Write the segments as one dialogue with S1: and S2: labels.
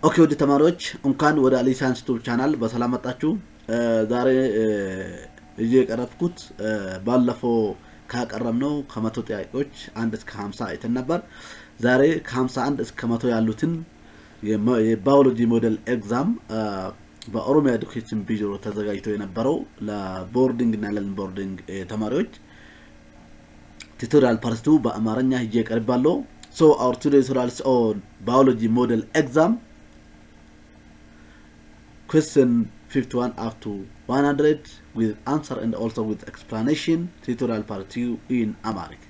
S1: ኦኬ ወደ ተማሪዎች እንኳን ወደ አሊ ሳይንስ ዩቲዩብ ቻናል በሰላም መጣችሁ። ዛሬ እዚህ የቀረብኩት ባለፈው ካቀረብነው ከመቶ ጥያቄዎች 1 እስከ 50 አይተን ነበር። ዛሬ ከ51 እስከ 100 ያሉትን የባዮሎጂ ሞዴል ኤግዛም በኦሮሚያ ኤዱኬሽን ቢሮ ተዘጋጅቶ የነበረው ለቦርዲንግ እና ለርን ቦርዲንግ ተማሪዎች ቱቶሪያል ፓርት 2 በአማርኛ ሄጄ ቀርባለሁ። So our today's tutorial is on biology model exam. Question 51 up to 100 with answer and also with explanation. Tutorial part 2 in Amharic.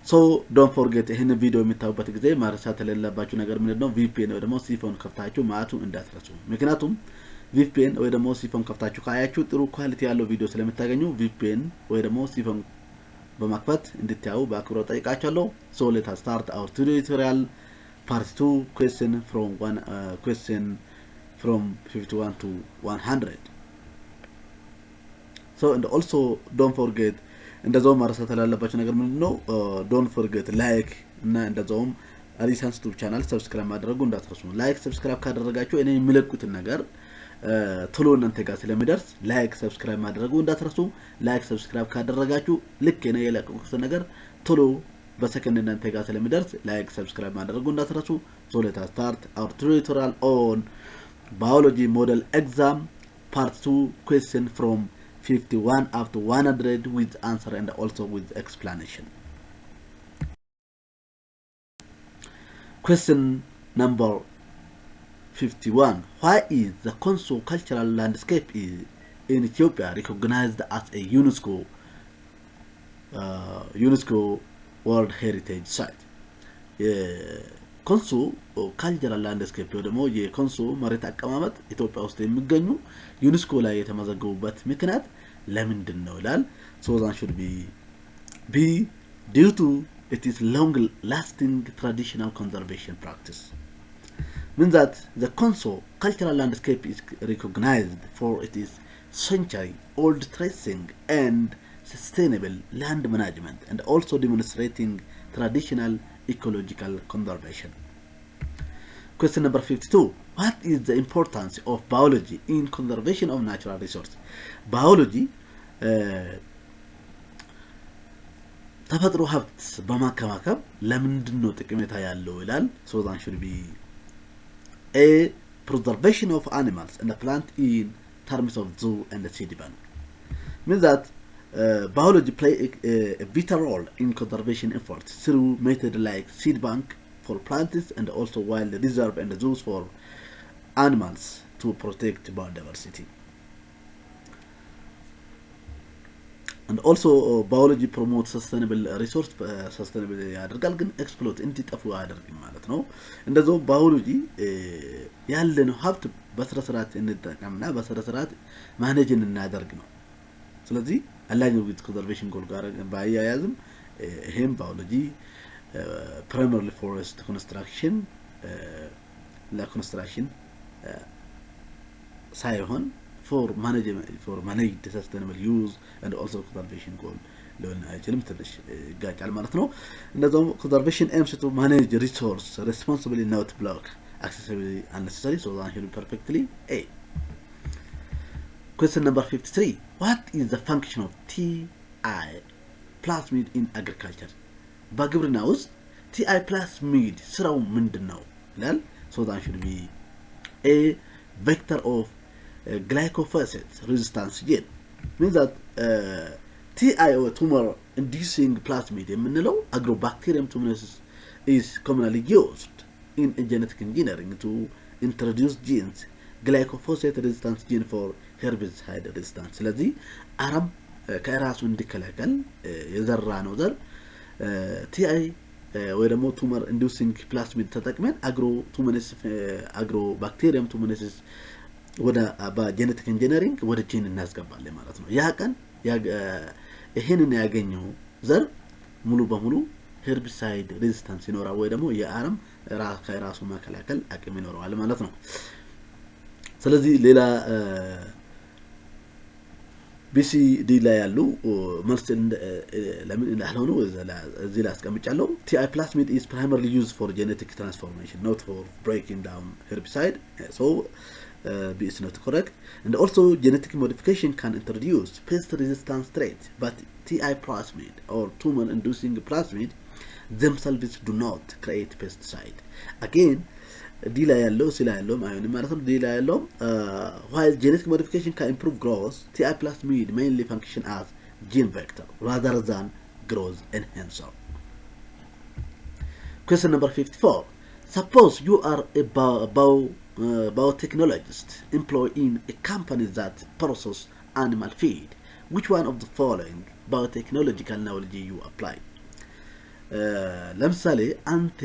S1: So don't forget ይሄን ቪዲዮ የምታዩበት ጊዜ ማርሳት የሌለባችሁ ነገር ምንድነው VPN ወይ ደግሞ ሲፎን ከፍታችሁ ማቱ እንዳትረሱ። ምክንያቱም VPN ወይ ደግሞ ሲፎን ከፍታችሁ ካያችሁ ጥሩ ኳሊቲ ያለው ቪዲዮ ስለምታገኙ VPN ወይ ደግሞ ሲፎን በመክፈት እንድታዩ በአክብሮት ጠይቃችኋለሁ። So let us start our tutorial part 2 question from 51 to 100. So and also don't forget እንደዛውም ማርሳት ያለባችሁ ነገር ምንድነው don't forget like እና እንደዛውም አሊ ሳይንስ ዩቲዩብ ቻናል ሰብስክራይብ ማድረጉ እንዳትረሱ። ላይክ ሰብስክራይብ ካደረጋችሁ እኔ የሚለቁትን ነገር ቶሎ እናንተ ጋር ስለሚደርስ ላይክ ሰብስክራይብ ማድረጉ እንዳትረሱ። ላይክ ሰብስክራይብ ካደረጋችሁ ልክ እኔ የለቀቁት ነገር ቶሎ በሰከንድ እናንተ ጋር ስለሚደርስ ላይክ ሰብስክራይብ ማድረጉ እንዳትረሱ። So let us start our tutorial on biology model exam part 2 question from 51 up to 100 with answer and also with explanation. Question number 51. Why is the Konso cultural landscape in Ethiopia recognized as a UNESCO World Heritage Site? Konso cultural landscape ወይ ደግሞ የኮንሶ መሬት አቀማመጥ ኢትዮጵያ ውስጥ የሚገኙ ዩኔስኮ ላይ የተመዘገቡበት ምክንያት ለምንድን ነው ይላል። So that should be due to it is long lasting traditional conservation practice. Means that the Konso cultural landscape is recognized for its century old tracing and sustainable land management and also demonstrating traditional ecological conservation. Question number 52. What is the importance of biology in conservation of natural resources? Biology ተፈጥሮ ሀብት በማከማከብ ለምንድነው ጥቅሜታ ያለው ይላል። So that should be a preservation of animals and the plant in terms of zoo and the seed bank. Means that biology play a vital role in conservation efforts through methods like seed bank for plants and also wild reserve and zoos for animals to protect biodiversity. And also biology promotes sustainable resource sustainable ያደርጋል ግን ኤክስፕሎት እንዲጠፉ ያደርጋል ማለት ነው። እንደዛው ባዮሎጂ ያለን ሀብት በስርዓት እንጠቀምና በስርዓት ማኔጅ እናደርግ ነው። ስለዚህ አላየው ዊዝ ኮንዘርቬሽን ጎል ጋር ባያያዝም ይሄም ባዮሎጂ primarily forest construction ለኮንስትራክሽን ሳይሆን for managed sustainable use and also conservation goal ለሆነ አይችልም ትንሽ ጋጫል ማለት ነው። እንደዛው conservation aims to manage resource responsibly not block accessibility unnecessary. So that should perfectly A. Question number 53. What is the function of TI plasmid in agriculture? በግብርና ውስጥ TI plasmid ስራው ምንድነው ይላል። So that should be A. Vector of glyphosate resistance gene. Means that TI or tumor inducing plasmid የምንለው agrobacterium tumosis is commonly used in genetic engineering to introduce genes glyphosate resistance gene for herbicide resistance. ስለዚህ አረም ከራሱ እንዲከላከል የዘራ ነው ዘር TI ወይ ደግሞ tumor inducing plasmid ተጠቅመን agrobacterium tumosis ወደ በጄኔቲክ ኢንጂነሪንግ ወደ ጂን እናስገባለን ማለት ነው። ያ ቀን ይሄንን ያገኘው ዘር ሙሉ በሙሉ ሄርቢሳይድ ሬዚስታንስ ይኖራል ወይ ደግሞ የአረም ከራሱ መከላከል አቅም ይኖራል ማለት ነው። ስለዚህ ሌላ BCD ላይ ያሉ መልስ ለምን እንዳልሆኑ እዚህ ላይ አስቀምጫለሁ TI plasmid is primarily used for genetic transformation not for breaking down herbicide so B is not correct and also genetic modification can introduce pest resistance trait but TI plasmid or tumor inducing plasmid themselves do not create pesticide again D ላይ ያለው C ላይ ያለው አይሆንም ማለት ነው D ላይ ያለው while genetic modification can improve growth TI plasmid mainly function as gene vector rather than growth enhancer. Question number 54 suppose you are a biotechnologist employed in a company that processes animal feed which one of the following biotechnological knowledge you apply ለምሳሌ አንተ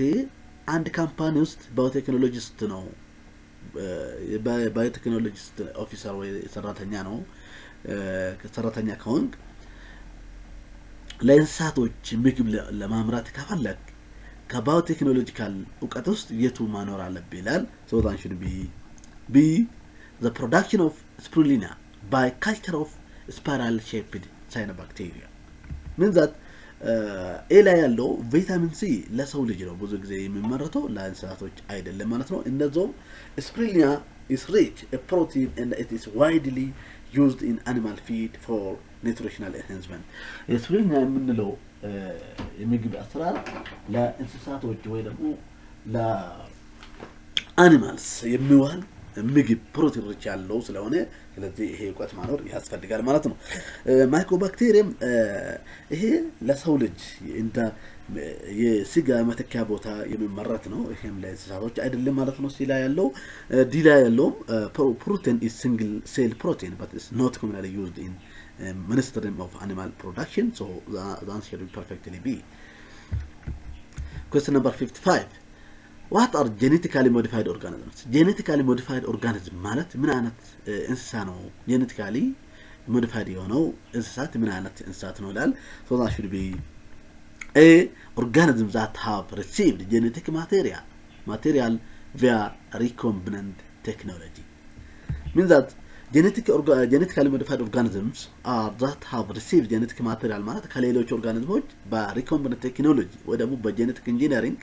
S1: አንድ ካምፓኒ ውስጥ ባዮቴክኖሎጂስት ነው ባዮቴክኖሎጂስት ኦፊሰር ወይ ሰራተኛ ነው ሰራተኛ ከሆንክ ለእንስሳቶች ምግብ ለማምራት ከፈለክ ከባዮቴክኖሎጂካል ዕውቀት ውስጥ የቱ ማኖር አለብህ ይላል so that should be the production of spirulina by culture of spiral shaped cyanobacteria means that ኤላ ያለው ቪታሚን ሲ ለሰው ልጅ ነው ብዙ ጊዜ የሚመረተው ለእንስሳቶች አይደለም ማለት ነው እንደዛው spirulina is rich a protein and it is widely used in animal feed for nutritional enhancement spirulina የምንለው የምግብ አሰራር ለእንስሳቶች ወይ ደግሞ ለአኒማልስ የሚዋል ምግብ ፕሮቲን ሪች ያለው ስለሆነ ስለዚህ ይሄ ዕውቀት ማኖር ያስፈልጋል ማለት ነው ማይኮባክቴሪየም ይሄ ለሰው ልጅ እንደ የስጋ መተኪያ ቦታ የሚመረት ነው ይሄም ለእንስሳቶች አይደለም ማለት ነው ሲላ ያለው ዲላ ያለው protein is single cell protein but is not commonly used in mainstream of animal production so the answer will perfectly be question number 55 what are genetically modified organisms genetically modified organism ማለት ምን አይነት እንስሳ ነው genetically modified የሆነው እንስሳት ምን አይነት እንስሳት ነው ይላል so that should be a organisms that have received genetic material via recombinant technology means that genetically modified organisms are that have received genetic material ማለት ከሌሎች ኦርጋኒዝሞች በሪኮምቢናንት ቴክኖሎጂ ወይ ደግሞ በጄኔቲክ ኢንጂነሪንግ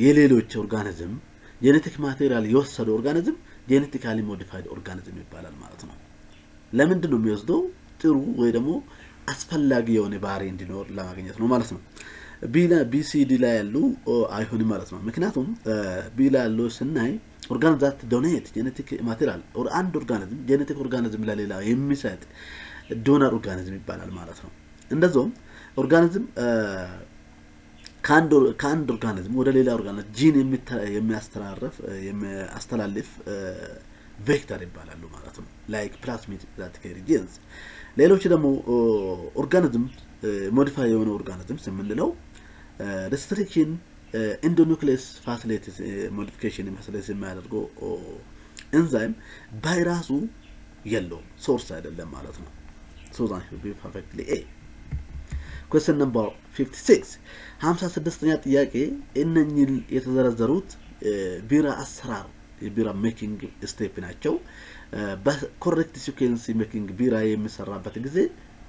S1: የሌሎች ኦርጋኒዝም ጄኔቲክ ማቴሪያል የወሰደ ኦርጋኒዝም ጄኔቲካሊ ሞዲፋይድ ኦርጋኒዝም ይባላል ማለት ነው ለምንድን ነው የሚወስደው ጥሩ ወይ ደግሞ አስፈላጊ የሆነ ባህሪ እንዲኖር ለማግኘት ነው ማለት ነው BCD ላይ ያሉ አይሆንም ማለት ነው ምክንያቱም B ላይ ያለው ስናይ ኦርጋኒዝም that donate genetic material or አንድ ኦርጋኒዝም ጄኔቲክ ኦርጋኒዝም ለሌላ የሚሰጥ ዶነር ኦርጋኒዝም ይባላል ማለት ነው እንደዛው ኦርጋኒዝም ካንድ ኦርጋኒዝም ወደ ሌላ ኦርጋኒዝም ጂን የሚያስተላልፍ ቬክተር ይባላሉ ማለት ነው like plasmid that carry genes ሌሎች ደግሞ ኦርጋኒዝም ሞዲፋይ የሆነ ኦርጋኒዝም የምንለው restriction endonuclease facilities modification የሚያደርገው ኤንዛይም ባይራሱ የለው ሶርስ አይደለም ማለት ነው so that should be perfectly A question number 56 56ኛ ጥያቄ እነኚህ የተዘረዘሩት ቢራ አሰራር የቢራ ሜኪንግ ስቴፕ ናቸው በኮሬክት ሲኩዌንስ ሜኪንግ ቢራ የሚሰራበት ጊዜ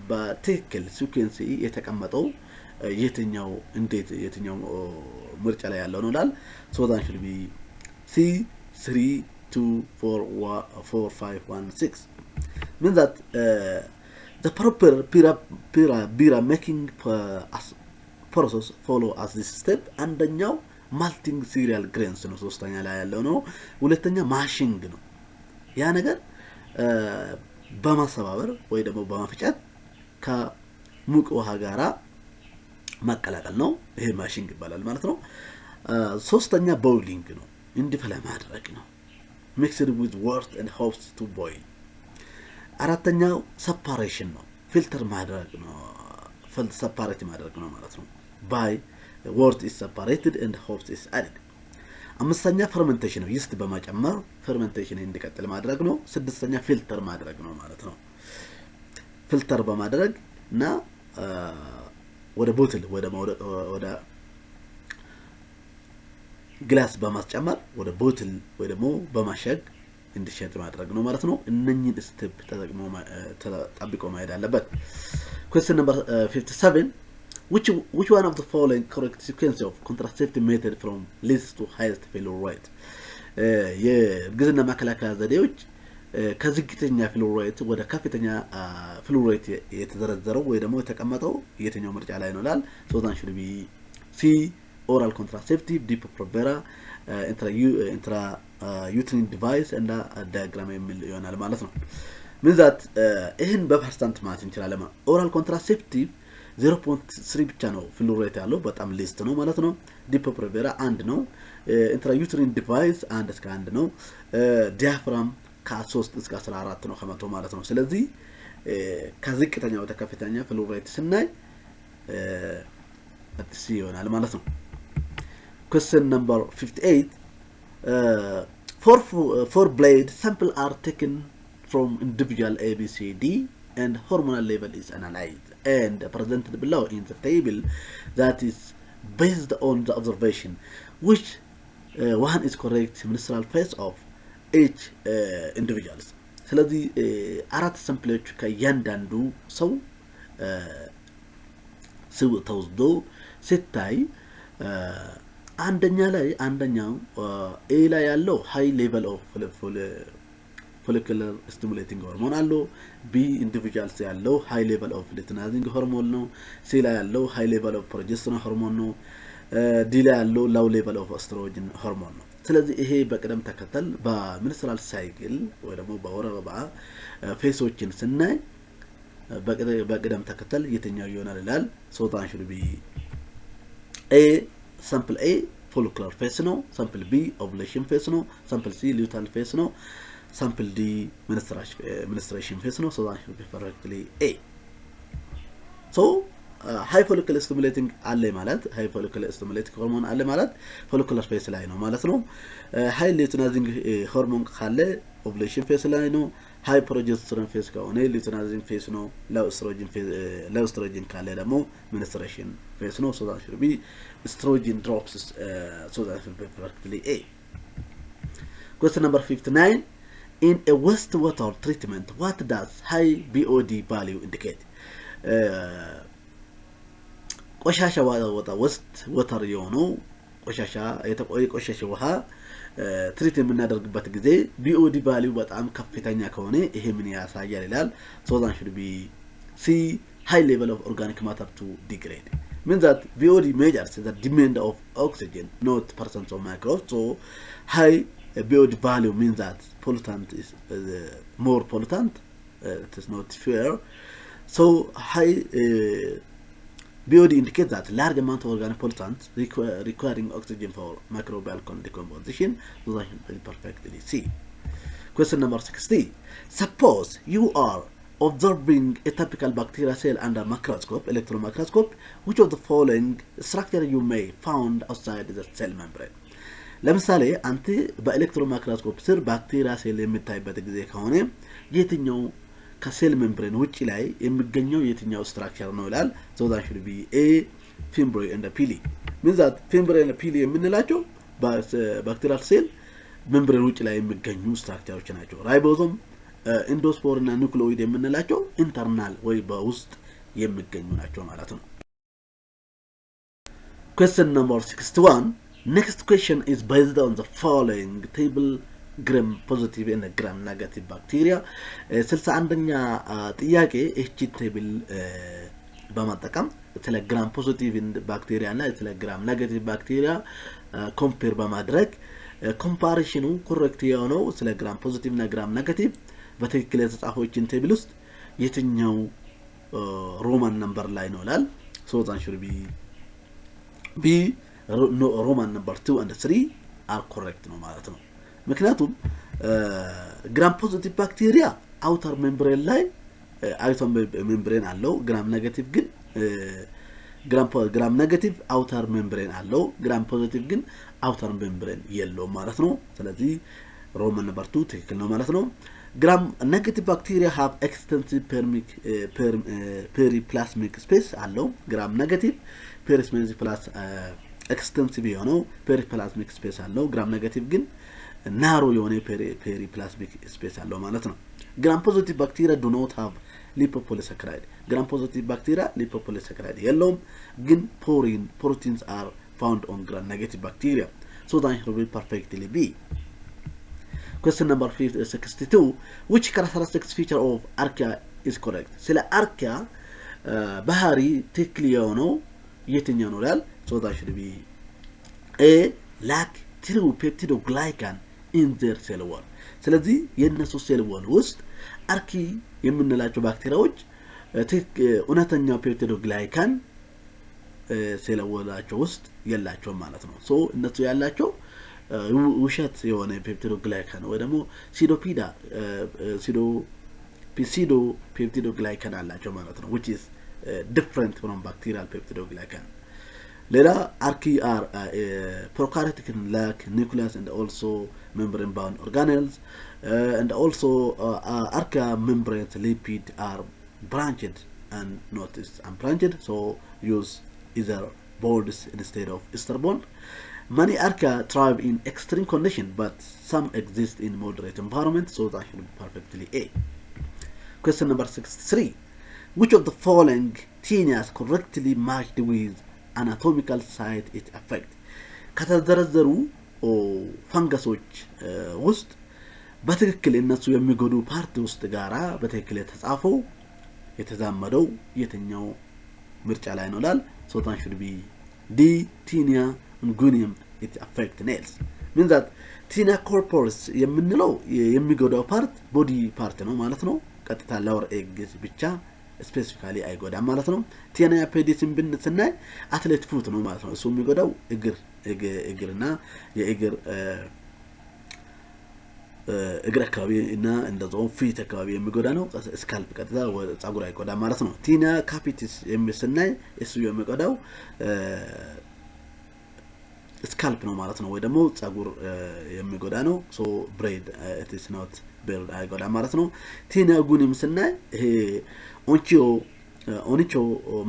S1: በትክክል ሲኩዌንስ የተቀመጠው የትኛው እንዴት የትኛው ምርጫ ላይ ያለው ነው ላል so that should be C 3 2 4 5 1 6 means that the proper beer making process follow as this step አንደኛው malting cereal grains ነው ሶስተኛ ላይ ያለው ነው ሁለተኛ ማሽንግ ነው ያ ነገር በማሰባበር ወይ ደግሞ በማፍጨት ከሙቅ ውሃ ጋራ ማቀላቀል ነው ይሄ ማሽንግ ይባላል ማለት ነው ሶስተኛ boiling ነው እንዲፈላ ማድረግ ነው mixed with water and hops to boil አራተኛው separation ነው ፊልተር ማድረግ ነው separate ማድረግ ነው ማለት ነው by water is separated and hops is added አምስተኛ fermentation ነው yeast በመጨመር fermentation እንዲቀጥል ማድረግ ነው ስድስተኛ ፊልተር ማድረግ ነው ማለት ነው ፊልተር በማድረግ እና ወደ ቦትል ወደ ግላስ በማስጨመር ወደ ቦትል ወይ ደግሞ በማሸግ እንዲሸጥ ማድረግ ነው ማለት ነው እነኚህን ስቴፕ ተጠብቆ ማሄድ አለበት question number 57 which one of the following correct sequence of contraceptive method from least to highest failure rate የግዝና ማከላከያ ዘዴዎች ከዝግተኛ ፌሎር ሬት ወደ ከፍተኛ ፌሎር ሬት የተዘረዘረው ወይ ደግሞ የተቀመጠው የትኛው ምርጫ ላይ ነው ላል so that should be C oral contraceptive Depo-Provera intra-uterine device and diagram ይሆናል ማለት ነው means that ይሄን በፐርሰንት ማለት እንችላለን oral contraceptive 0.3 ብቻ ነው ፌሎር ሬት ያለው በጣም ሊስት ነው ማለት ነው Depo-Provera 1 ነው intra-uterine device 1 እስከ 1 ነው diaphragm ከ3 እስከ 14 ነው ከመቶ ማለት ነው ስለዚህ ከዝቅተኛ ወደ ከፍተኛ ፌሎር ሬት ስናይ አጥሲ ይሆናል ማለት ነው question number 58 four blade sample are taken from individual ABCD and hormonal level is analyzed and presented below in the table that is based on the observation which one is correct menstrual phase of each individuals ስለዚህ አራት ሳምፕሎች ከያንዳንዱ ሰው ተወስዶ ሲታይ አንደኛው ኤ ላይ ያለው ሃይ ሌቨል ኦፍ follicular stimulating hormone አለው ቢ ኢንዲቪጁዋልስ ያለው ሃይ ሌቨል ኦፍ luteinizing hormone ነው ሲ ላይ ያለው ሃይ ሌቨል ኦፍ progesterone hormone ነው ዲ ላይ ያለው low level of estrogen hormone ነው ስለዚህ ይሄ በቅደም ተከተል በሚኒስትራል ሳይክል ወይ ደግሞ በወር አበባ ፌሶችን ስናይ በቅደም ተከተል የትኛው ይሆናል ይላል so that should be A sample A follicular phase ነው sample B ovulation phase ነው sample C luteal phase ነው sample D menstruation phase ነው so that should be correctly A so high follicular stimulating አለ ማለት high follicular stimulating hormone አለ ማለት follicular phase ላይ ነው ማለት ነው high luteinizing hormone ካለ ovulation phase ላይ ነው high progesterone phase ከሆነ luteinizing phase ነው low estrogen ካለ ደግሞ menstruation phase ነው so that should be estrogen drops so that should be correctly A question number 59 in a wastewater treatment what does high BOD value indicate ቆሻሻ water የሆነው ቆሻሻ የተቆሸሸ ውሃ ትሪት የምናደርግበት ጊዜ BOD value በጣም ከፍተኛ ከሆነ ይሄ ምን ያሳያል ይላል so that should be C high level of organic matter to degrade means that BOD measures the demand of oxygen not percent of microbes so high BOD value means that pollutant is more pollutant it is not fair so high BOD indicates that large amount of organic pollutants requiring oxygen for microbial decomposition so that is perfectly C question number 60 suppose you are observing a typical bacteria cell under microscope electron microscope which of the following structure you may found outside the cell membrane ለምሳሌ አንተ በኤሌክትሮን ማይክሮስኮፕ ስር ባክቴሪያ ሴል የምታይበት ጊዜ ከሆነ የትኛው ከሴል ሜምብሬን ውጪ ላይ የሚገኘው የትኛው ስትራክቸር ነው ይላል so that should be A fimbriae and pili means that fimbriae and pili የምንላቸው ባክቴሪያል ሴል ሜምብሬን ውጪ ላይ የሚገኙ ስትራክቸሮች ናቸው ራይቦዞም ኢንዶስፖር እና ኒውክሊዮይድ የምንላቸው ኢንተርናል ወይ በውስጥ የሚገኙ ናቸው ማለት ነው question number 61 next question is based on the following table gram positive and gram negative bacteria 61ኛ ጥያቄ እቺ ቴብል በመጠቀም ቴሌግራም ፖዚቲቭ ባክቴሪያ እና ቴሌግራም ኔጌቲቭ ባክቴሪያ ኮምፔር በማድረግ ኮምፓሪሽኑ ኮሬክት የሆነው ቴሌግራም ፖዚቲቭ እና ግራም ኔጌቲቭ በትክክል የተጻፈውን ቴብል ውስጥ የትኛው ሮማን ነምበር ላይ ነው ይላል so that should be B Roman number 2 and 3 are correct ነው ማለት ነው ምክንያቱም gram positive bacteria outer membrane ላይ outer membrane አለው gram negative ግን gram negative outer membrane አለው gram positive ግን outer membrane የለው ማለት ነው ስለዚህ Roman number 2 ትክክል ነው ማለት ነው gram negative bacteria have extensive periplasmic space አለው gram negative periplasmic plus extensive የሆነው periplasmic space አለው gram negative ግን narrow የሆነ periplasmic space አለው ማለት ነው gram positive bacteria do not have lipopolysaccharide gram positive bacteria lipopolysaccharide የለውም ግን proteins are found on gram negative bacteria so that it will perfectly be question number 62 which characteristic feature of archaea is correct ስለ archaea ባህሪ ትክክል የሆነው የትኛው ነው ይላል so that should be a lack true peptidoglycan in their cell wall ስለዚህ የነሱ ሴል ዋል ውስጥ አርኪ የምንላቸው ባክቴሪያዎች እውነተኛ ፔፕቲዶግላይካን ሴል ዋላቸው ውስጥ የላቸው ማለት ነው ሶ እነሱ ያላቸው ውሸት የሆነ ፔፕቲዶግላይካን ወይ ደግሞ pseudo peptidoglycan አላቸው ማለት ነው which is different from bacterial peptidoglycan ሌላ አርኪ are prokaryotic lack nucleus and also membrane bound organelles and also archaea membrane lipid are branched and not unbranched so use either bonds instead of ester bond many archaea thrive in extreme condition but some exist in moderate environment so that should be perfectly A question number 63 which of the following tenias correctly matched with anatomical site it affect ከተዘረዘሩ ፈንገሶች ውስጥ በትክክል እነሱ የሚጎዱ ፓርት ውስጥ ጋራ በትክክል የተጻፈው የተዛመደው የትኛው ምርጫ ላይ ነው ላል so that should be D tinea ngunium it affect nails means that tinea corporis የምንለው የሚጎዳው ፓርት ቦዲ ፓርት ነው ማለት ነው ቀጥታ lower eggs ብቻ ስፔሲፊካሊ አይጎዳም ማለት ነው tinea pedis ብንስናይ አትሌት ፉት ነው ማለት ነው እሱ የሚጎዳው እግርና የእግር አካባቢ እና እንደዛው ፊት አካባቢ የሚጎዳ ነው ስካልፕ ቀጥታ ጻጉር አይጎዳም ማለት ነው tinea capitis የሚስናይ እሱ የሚጎዳው ስካልፕ ነው ማለት ነው ወይ ደግሞ ጻጉር የሚጎዳ ነው so braid it is not beard አይጎዳም ማለት ነው tinea ngunium ስናይ ይሄ ኦኒቾ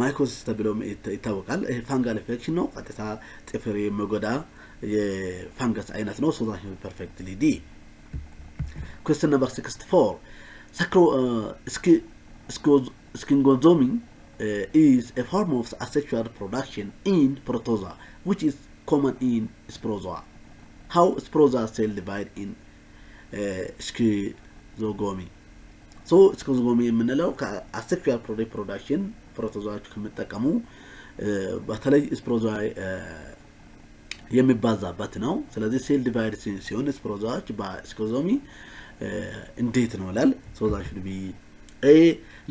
S1: ማይኮሲስ ተብሎ ይታወቃል ይሄ ፋንጋል ኢንፌክሽን ነው ቀጥታ ጥፍር የሚጎዳ የፋንገስ አይነት ነው so that is perfectly D question number 64 scingozomy is a form of asexual reproduction in protozoa which is common in sprozoa how sprozoa cell divide in schizogomy so schizogomy የምንለው asexual reproduction protozoaዎች ከመጠቀሙ በተለይ ስፕሮዞa የሚባዛበት ነው ስለዚህ ሴል ዲቫይድ ሲሆን ስፕሮዞaዎች በስኪዞሚ እንዴት ነው ይላል so that should be a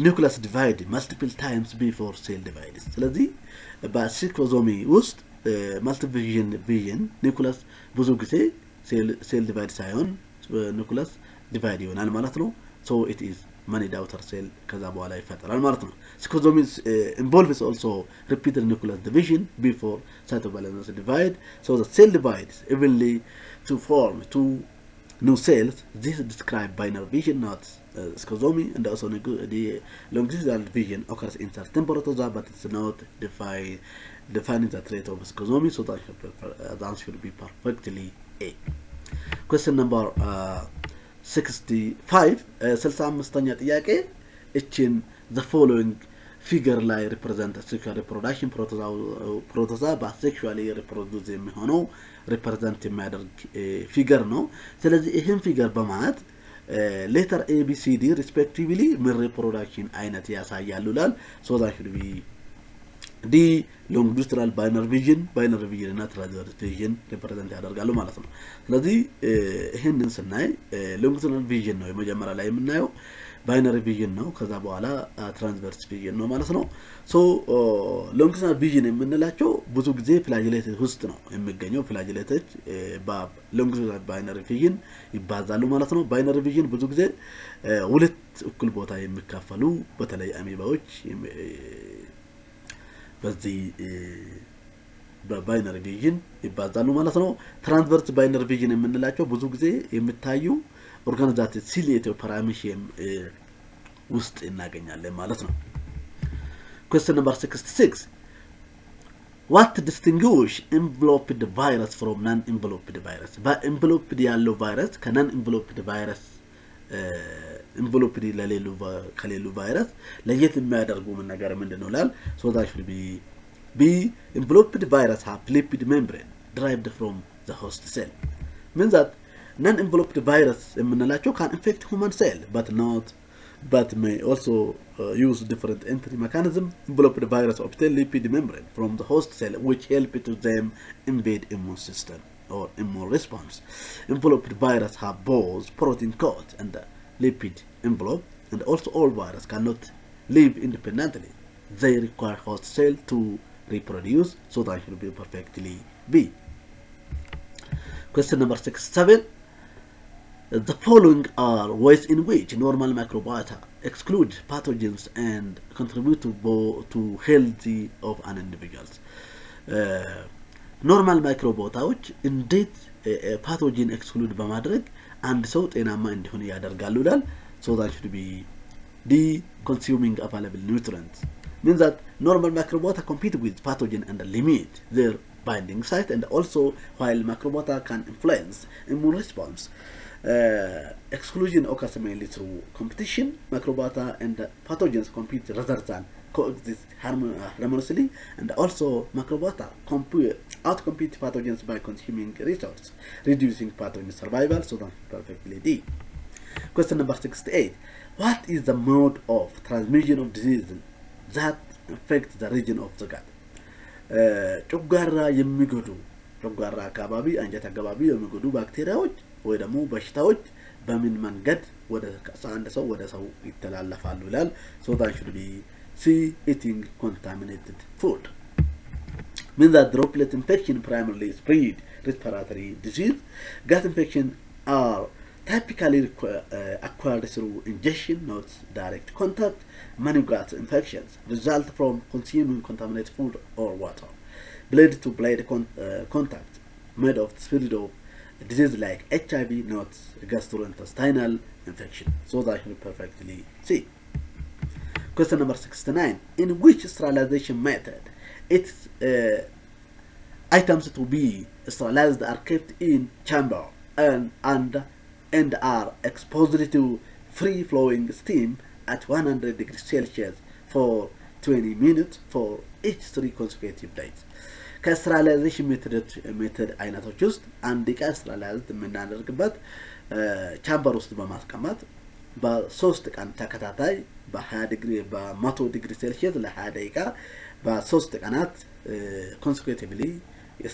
S1: nucleus divide multiple times before cell divide ስለዚህ በስኪዞሚ ውስጥ multiple vision nucleus ብዙ ጊዜ cell divide ሳይሆን nucleus divide ይሆናል ማለት ነው so it is many daughter cell ከዛ በኋላ ይፈጠራል ማለት ነው schizomy involves also repeated nucleus division before cytoplasm divide so the cell divides evenly to form two new cells this is described binary vision not schizomy and also the longitudinal vision occurs in certain protozoa but it's not defining the trait of schizomy so that the answer should be perfectly A question number 65ኛ ጥያቄ እቺን the following figure ላይ represent sexual reproduction protozoa sexually reproduce የሚሆነው represent የሚያደርግ ፊገር ነው ስለዚህ ይሄን ፊገር በማለት letter A B C D respectively ምን reproduction አይነት ያሳያሉ ይላል so that should be D longitudinal binary vision እና transverse vision represent ያደርጋሉ ማለት ነው ስለዚህ ይሄንን ስናይ longitudinal vision ነው የመጀመሪያ ላይ የምናየው binary vision ነው ከዛ በኋላ transverse vision ነው ማለት ነው so longitudinal vision የምንላቸው ብዙ ጊዜ flagellated ውስጥ ነው የሚገኘው flagellated longitudinal binary vision ይባዛሉ ማለት ነው binary vision ብዙ ጊዜ ሁለት እኩል ቦታ የሚካፈሉ በተለይ አሜባዎች በዚህ በባይነሪ ቪዥን ይባዛሉ ማለት ነው ትራንስቨርስ ባይነሪ ቪዥን የምንላቸው ብዙ ጊዜ የሚታዩ ኦርጋናይዜሽን ሲሊየት ፓራሚሽየም ውስጥ እናገኛለን ማለት ነው question number 66 what distinguish enveloped virus from non-enveloped virus? በenveloped ያለው ቫይረስ ከnon-enveloped virus enveloped ከሌሉ ቫይረስ ለየት የሚያደርጉ ምን ነገር ምንድነው ላል so that should be enveloped virus have lipid membrane derived from the host cell means that non-enveloped virus የምንላቸው can infect human cell but may also use different entry mechanism. Enveloped virus obtain lipid membrane from the host cell which help to them invade immune system or immune response. Enveloped virus have both protein coat and lipid envelope, and also all virus cannot live independently. They require host cell to reproduce, so that should be perfectly B. Question number 67. The following are ways in which normal microbiota exclude pathogens and contribute to healthy of an individual. Normal microbiota እንዴት pathogen exclude በማድረግ አንድ ሰው ጤናማ እንዲሆን ያደርጋሉ ይላል so that should be the consuming available nutrients means that normal microbiota compete with pathogen and limit their binding site, and also while microbiota can influence immune response, exclusion occurs mainly through competition. Microbiota and pathogens compete rather than coexist harmoniously, and also microbiota outcompete pathogens by consuming resources, reducing pathogen survival, so that's perfectly D. Question number 68. What is the mode of transmission of disease that affects the region of the gut? ጨጓራ የሚጎዱ ጨጓራ አካባቢ አንጀት አካባቢ የሚጎዱ ባክቴሪያዎች ወይ ደግሞ በሽታዎች በምን መንገድ ወደ አንድ ሰው ወደ ሰው ይተላለፋሉ ይላል so that should be C. Eating contaminated food means that droplet infection primarily spread respiratory disease. Gut infection are typically acquired through ingestion, not direct contact. Many gut infections result from consuming contaminated food or water. Blade-to-blade contact made of the spirit of disease like HIV, not gastrointestinal infection. So that should be perfectly C. Question number 69. In which sterilization method its items to be sterilized are kept in chamber and are exposed to free-flowing steam at 100 degrees Celsius for 20 minutes for each 3 consecutive days? ከስትራላይዜሽን ሜተድ አይነቶች ውስጥ አንድ ዕቃ ስትራላይዝድ የምናደርግበት ቻምበር ውስጥ በማስቀመጥ በ3 ቀን ተከታታይ በ20 ዲግሪ በ100 ዲግሪ ሴልሺየስ ለ20 ደቂቃ በ3 ቀናት ኮንሲኩቲቭሊ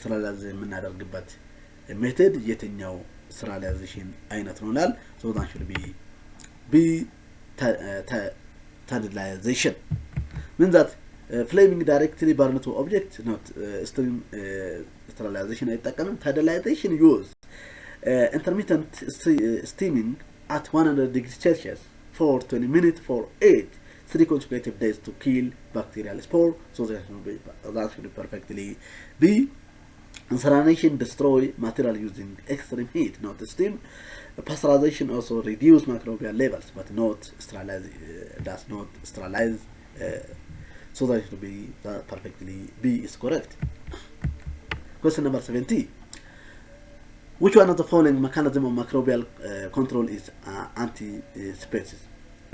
S1: ስትራላይዝ የምናደርግበት ሜተድ የትኛው sterilization አይነት ነው ላል so that should be sterilization means that flaming directly burn to object not steam sterilization አይጠቀምም sterilization use intermittent steaming at 100 degrees Celsius for 20 minutes for 3 consecutive days to kill bacterial spore so that should be perfectly be Incineration destroy material using extreme heat, not steam. Pasteurization also reduce microbial levels, but not sterilize. Does not sterilize. So that should be perfectly B is correct. Question number 70. Which one of the following mechanism of microbial control is anti-species?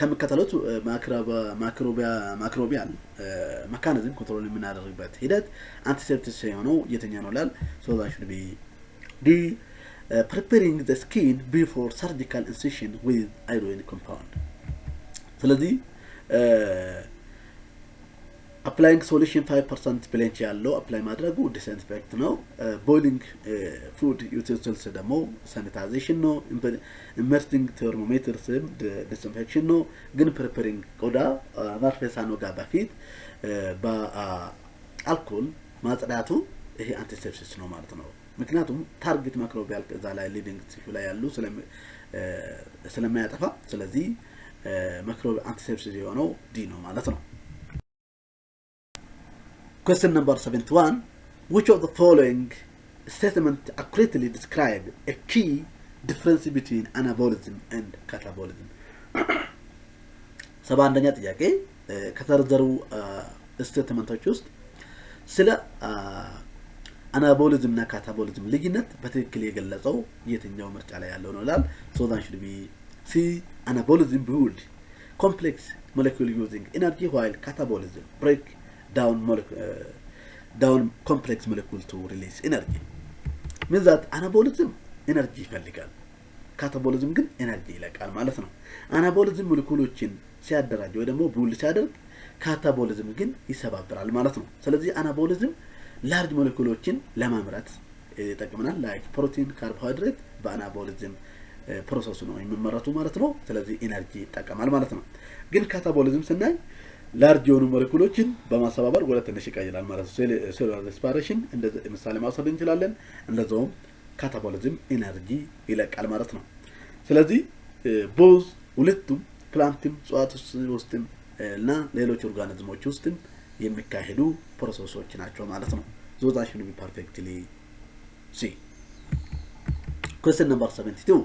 S1: ከመከተሉት ማክሮቢያል mechanism control የምናደርግበት ሂደት አንቲሴፕቲክ የሆነው የትኛው ነው ላል so that should be D. Preparing the skin before surgical incision with iodine compound. ስለዚህ applying solution 5% plenty ያለው apply ማድረጉ disinfect ነው boiling food utensils ደግሞ sanitization ነው immersing thermometer disinfection ነው ግን preparing ቆዳ ማርፈሳኖ ጋር በፊት በአልኮል ማጽዳቱ ይሄ አንቲሴፕሲስ ነው ማለት ነው ምክንያቱም ታርጌት ማይክሮቢያል ከዛ ላይ ሊቪንግ ቲሹ ላይ ያሉ ስለማያጠፋ ስለዚህ ማይክሮቢያል አንቲሴፕሲስ የሆነው ዲ ነው ማለት ነው Question number 71. Which of the following statement accurately describe a key difference between anabolism and catabolism? ሰባንደኛ ጥያቄ ከተዘረዘሩ ስቴትመንቶች ውስጥ ስለ አናቦሊዝም እና ካታቦሊዝም ልዩነት በትክክል የገለጸው የትኛው ምርጫ ላይ ያለው ነው ይላል so that should be C anabolism build complex molecule using energy while catabolism break down complex molecule to release energy means that anabolism energy ይፈልጋል ካታቦሊዝም ግን ኤነርጂ ይለቃል ማለት ነው አናቦሊዝም ሞለኪውሎችን ሲያደራጅ ወይ ደግሞ ቡል ሲያደርግ ካታቦሊዝም ግን ይሰባብራል ማለት ነው ስለዚህ አናቦሊዝም ላርጅ ሞለኪውሎችን ለማምረት ይጠቅመናል ላይክ ፕሮቲን ካርቦሃይድሬት በአናቦሊዝም ፕሮሰስ ነው የሚመረቱ ማለት ነው ስለዚህ ኤነርጂ ይጠቀማል ማለት ነው ግን ካታቦሊዝም ስናይ ላርጅ የሆኑ ሞለኪውሎችን በማሰባበር ወደ ትንሽ ይቀይራል ማለት ነው ሴሉላር ሬስፓይሬሽን እንደ ምሳሌ ማውሰድ እንችላለን እንደዛውም ካታቦሊዝም ኤነርጂ ይለቃል ማለት ነው ስለዚህ ቦዝ ሁለቱም ፕላንትም ጽዋቶች ውስጥም እና ሌሎች ኦርጋኒዝሞች ውስጥም የሚካሄዱ ፕሮሰሶች ናቸው ማለት ነው those should be perfectly see question number 72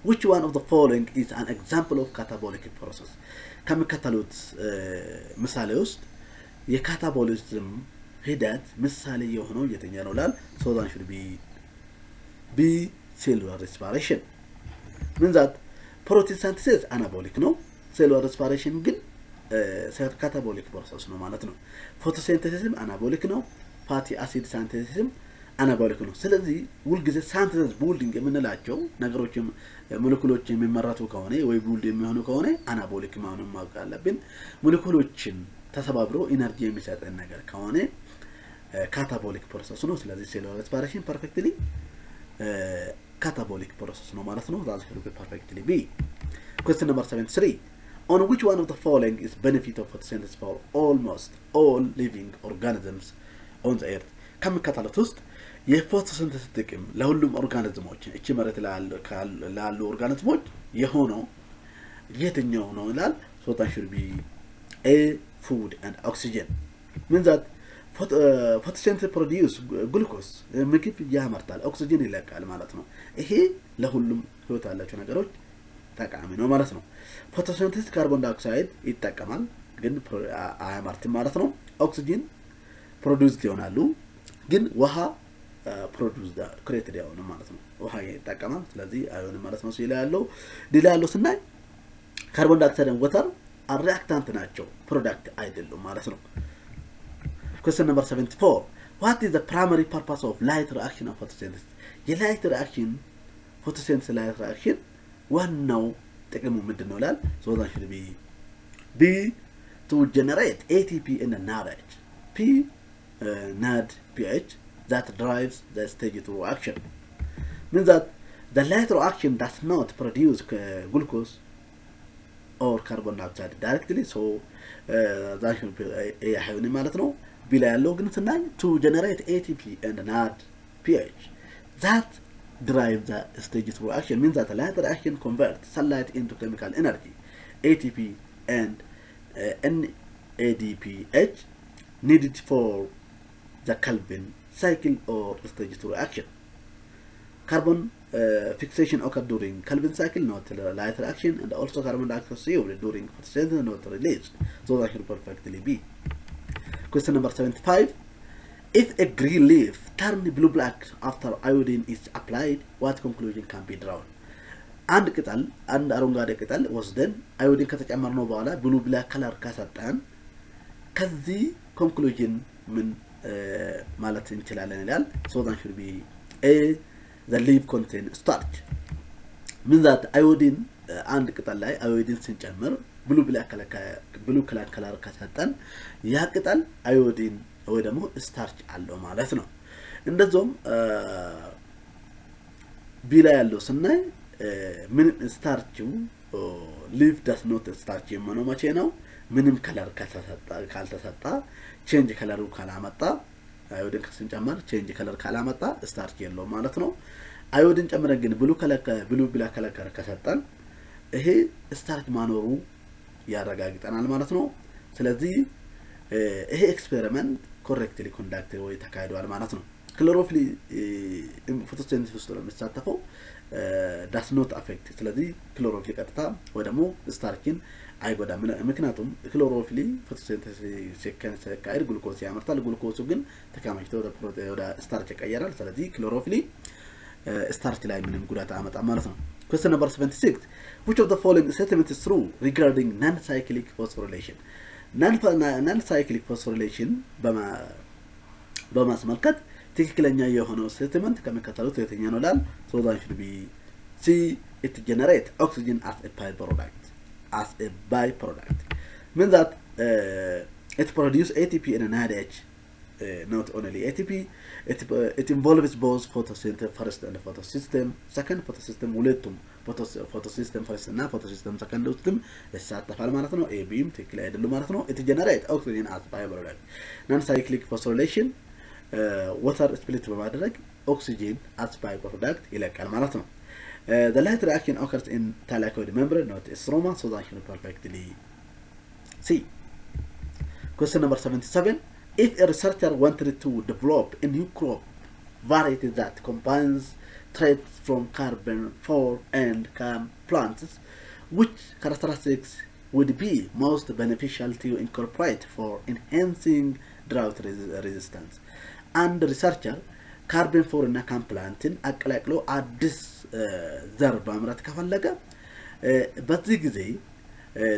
S1: which one of the following is an example of catabolic process ከመከተሉት ምሳሌ ውስጥ የካታቦሊዝም ሂደት ምሳሌ የሆነው የትኛው ነው ላል so that should be B cellular respiration means that protein synthesis anabolic ነው cellular respiration ግን catabolic process ነው ማለት ነው photosynthesis anabolic ነው fatty acid synthesis anabolic ነው ስለዚህ ሁሉ ጊዜ synthesis building የምንላቸው ነገሮችም ሞለኪውሎች የሚመረቱ ከሆነ ወይ build የሚሆኑ ከሆነ anabolic መሆኑን ማወቅ አለብን ሞለኪውሎችን ተሰባብረው ኢነርጂ የሚሰጠን ነገር ከሆነ catabolic process ነው ስለዚህ cellular respiration perfectly catabolic process no ማለት ነው that should be perfectly B question number 73 on which one of the following is benefit of photosynthesis for almost all living organisms on the earth ከመከተሉት ውስጥ የፎቶሲንተሲስ ጥቅም ለሁሉም ኦርጋኒዝሞች እቺ መሬት ላሉ ኦርጋኒዝሞች የሆነው የትኛው ነው ይላል so that should be A food and oxygen means that photosynthesis produce glucose ምግብ ያመርታል ኦክሲጅን ይለቃል ማለት ነው ይሄ ለሁሉም ህይወት ያላቸው ነገሮች ጠቃሚ ነው ማለት ነው photosynthesis carbon dioxide ይጠቀማል ግን አያመርትም ማለት ነው ኦክሲጅን produced ይሆናሉ ግን ውሃ produced created ያሆነ ማለት ነው ውሃ ይጠቀማል ስለዚህ አይሆንም ማለት ነው ሌላ ያለው ስናይ carbon dioxide and water are reactant ናቸው product አይደሉም ማለት ነው question number 74 what is the primary purpose of light reaction of photosynthesis the light reaction photosynthesis light reaction ዋናው ጥቅሙ ምንድነው ይላል so that should be B to generate ATP in the NADH P NADPH that drives the stage 2 reaction means that the light reaction does not produce glucose or carbon dioxide directly so that should be አይሆንም ማለት ነው ቢላ ያለው ግን ስናይ to generate ATP and NADPH that drive the stage 2 reaction means that the light reaction converts sunlight into chemical energy ATP and NADPH needed for the Calvin cycle or stage 2 reaction carbon fixation occurs during Calvin cycle not light reaction and also carbon dioxide CO during photosynthesis not released so that should perfectly be question number 75 if a green leaf turns blue black after iodine is applied what conclusion can be drawn አንድ ቅጠል አንድ አረንጓዴ ቅጠል ወስደን አዮዲን ከተጨመርነው በኋላ ብሉ ብላክ ከለር ካሰጣን ከዚህ ኮንክሉዥን ምን ማለት እንችላለን ይላል so that should be A the leaf contain starch means that iodine አንድ ቅጠል ላይ አዮዲን ስንጨምር ብሉ ብላክ ከለር ካሰጣን ያ ቅጠል አዮዲን ወይ ደግሞ ስታርች አለው ማለት ነው እንደዛውም ቢላ ያለው ስናይ ምን ስታርቹ leaf does not starch የመኖ መቼ ነው ምንም ከለር ካልተሰጣ change ከለሩ ካላመጣ አዮዲን ከስንጨምር change ከለር ካላመጣ ስታርች የለው ማለት ነው አዮዲን ጨምረን ግን ብሉ ብላክ ከለር ከሰጠን ይሄ ስታርች ማኖሩ ያረጋግጠናል ማለት ነው ስለዚህ ይሄ ኤክስፔሪመንት correctly conducted ወይ ተካሂዷል ማለት ነው ክሎሮፊል ፎቶሲንተሲስ ውስጥ ነው የሚሳተፈው does not affect ስለዚህ ክሎሮፊል ቀጥታ ወይ ደግሞ ስታርችን አይጎዳም ምክንያቱም ክሎሮፊል ፎቶሲንተሲስ ሲካሄድ ግሉኮዝ ያመርታል ግሉኮዙ ግን ተከማችቶ ወደ ስታርች ይቀየራል ስለዚህ ክሎሮፊል ስታርች ላይ ምንም ጉዳት አያመጣም ማለት ነው question number 76 which of the following statement is true regarding non-cyclic phosphorylation non-cyclic phosphorylation በማስመልከት ትክክለኛ የሆነው ስቴትመንት ከመከተሉት የትኛው ነው ላል so that should be C it generate oxygen as a byproduct means that it produce ATP and NADH not only ATP it involves both photosynthesis first and photosystem second photosystem ሁለቱም photosystem first እና photosystem second ውስጥም ይሳተፋል ማለት ነው A B ትክክል አይደለም ማለት ነው it generate oxygen as byproduct non-cyclic phosphorylation water split በማድረግ oxygen as byproduct ይለቃል ማለት ነው the light reaction occurs in thylakoid membrane not stroma so that should perfectly C question number 77 if a researcher wanted to develop a new crop variety that combines traits from carbon 4 and CAM plants which characteristics would be most beneficial to incorporate for enhancing drought resistance and researcher carbon 4 እና CAM plantin አቀላቅሎ አዲስ ዘር በማምረት ከፈለገ በዚህ ጊዜ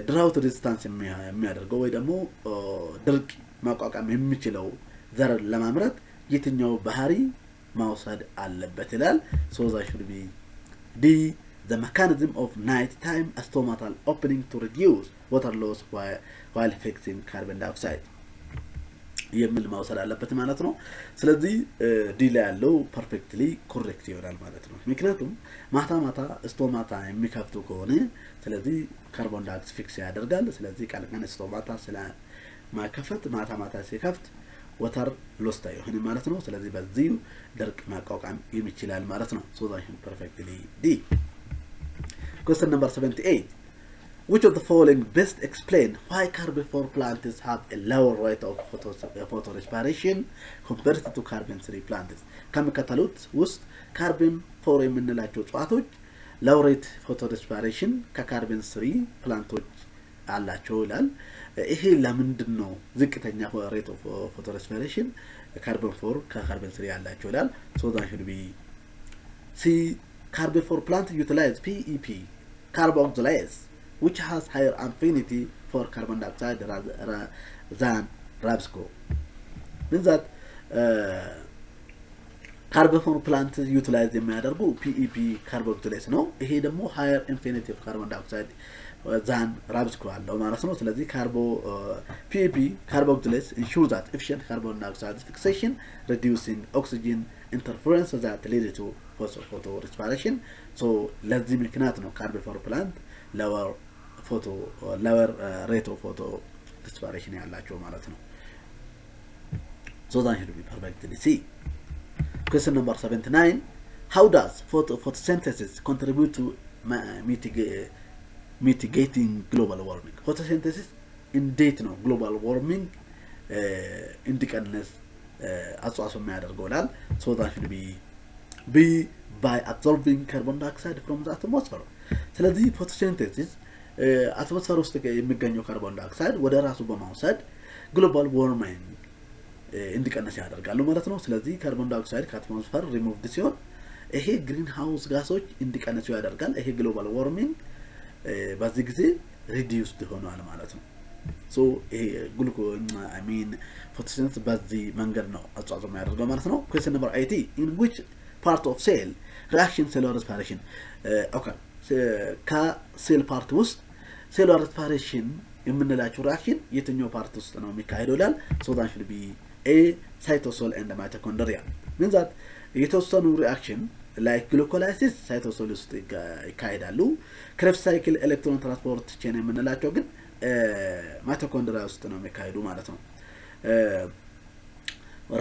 S1: drought resistance የሚያደርገው ወይ ደግሞ ድርቅ ማቋቋም የሚችለው ዘር ለማምረት የትኛው ባህሪ ማውሰድ አለበት ይላል so that should be D the mechanism of night time stomatal opening to reduce water loss while fixing carbon dioxide የሚል ማውሰድ አለበት ማለት ነው ስለዚህ ዲ ላይ ያለው ፐርፌክትሊ ኮሬክት ይሆናል ማለት ነው ምክንያቱም ማታ ስቶማታ የሚከፍቱ ከሆነ ስለዚህ ካርቦን ዳይኦክሳይድ ፊክስ ያደርጋል ስለዚህ ቀን ስቶማታ ስለማከፈት ማታ ሲከፍት ወተር ሎስት አይሆንም ማለት ነው ስለዚህ በዚህ ድርቅ ማቋቋም የሚችላል ማለት ነው so that perfectly D question number 78 which of the following best explain why carbon 4 plants have a lower rate of photorespiration compared to carbon 3 plants ከመከተሉት ውስጥ carbon 4 የምንላቸው እጽዋቶች low rate photorespiration ከcarbon 3 ፕላንቶች አላቸው ይላል ይሄ ለምንድን ነው ዝቅተኛ rate of photorespiration carbon 4 ከcarbon 3 ያላቸው ይላል so that should be C carbon 4 plant utilize PEP carboxylase which has higher affinity for carbon dioxide than Rabsco means that carbon 4 plant utilize የሚያደርጉ PEP carboxylase ነው ይሄ ደግሞ higher affinity of carbon dioxide than Rabsco አለው ማለት ነው ስለዚህ PEP carboxylase ensure that efficient carbon dioxide fixation reducing oxygen interference that lead to photorespiration so ለዚህ ምክንያት ነው carbon 4 plant lower rate of photorespiration ያላቸው ማለት ነው so that should be perfectly C question number 79 how does photosynthesis contribute to mitigating global warming photosynthesis እንዴት ነው global warming እንዲቀንስ አስተዋጽኦ የሚያደርገው ይላል so that should be B by absorbing carbon dioxide from the atmosphere ስለዚህ photosynthesis አትሞስፌር ውስጥ የሚገኘው ካርቦን ዳይኦክሳይድ ወደ ራሱ በማውሰድ ግሎባል ዋርሚንግ እንዲቀንስ ያደርጋሉ ማለት ነው ስለዚህ ካርቦን ዳይኦክሳይድ ከአትሞስፌር ሪሙቭድ ሲሆን ይሄ ግሪን ሃውስ ጋሶች እንዲቀንሱ ያደርጋል ይሄ ግሎባል ዋርሚንግ በዚህ ጊዜ ሪዲዩስድ ሆኗል ማለት ነው so ይሄ photosynthesis በዚህ መንገድ ነው አስተዋጽኦ የሚያደርገው ማለት ነው question number 80 in which part of cell reaction cellular respiration okay ከሴል ፓርት ውስጥ cellular respiration የምንላቸው reaction የትኛው ፓርት ውስጥ ነው የሚካሄደው ይላል so that should be A cytosol and mitochondria means that የተወሰኑ reaction like glucolysis cytosol ውስጥ ይካሄዳሉ Krebs cycle electron transport chain የምንላቸው ግን mitochondria ውስጥ ነው የሚካሄዱ ማለት ነው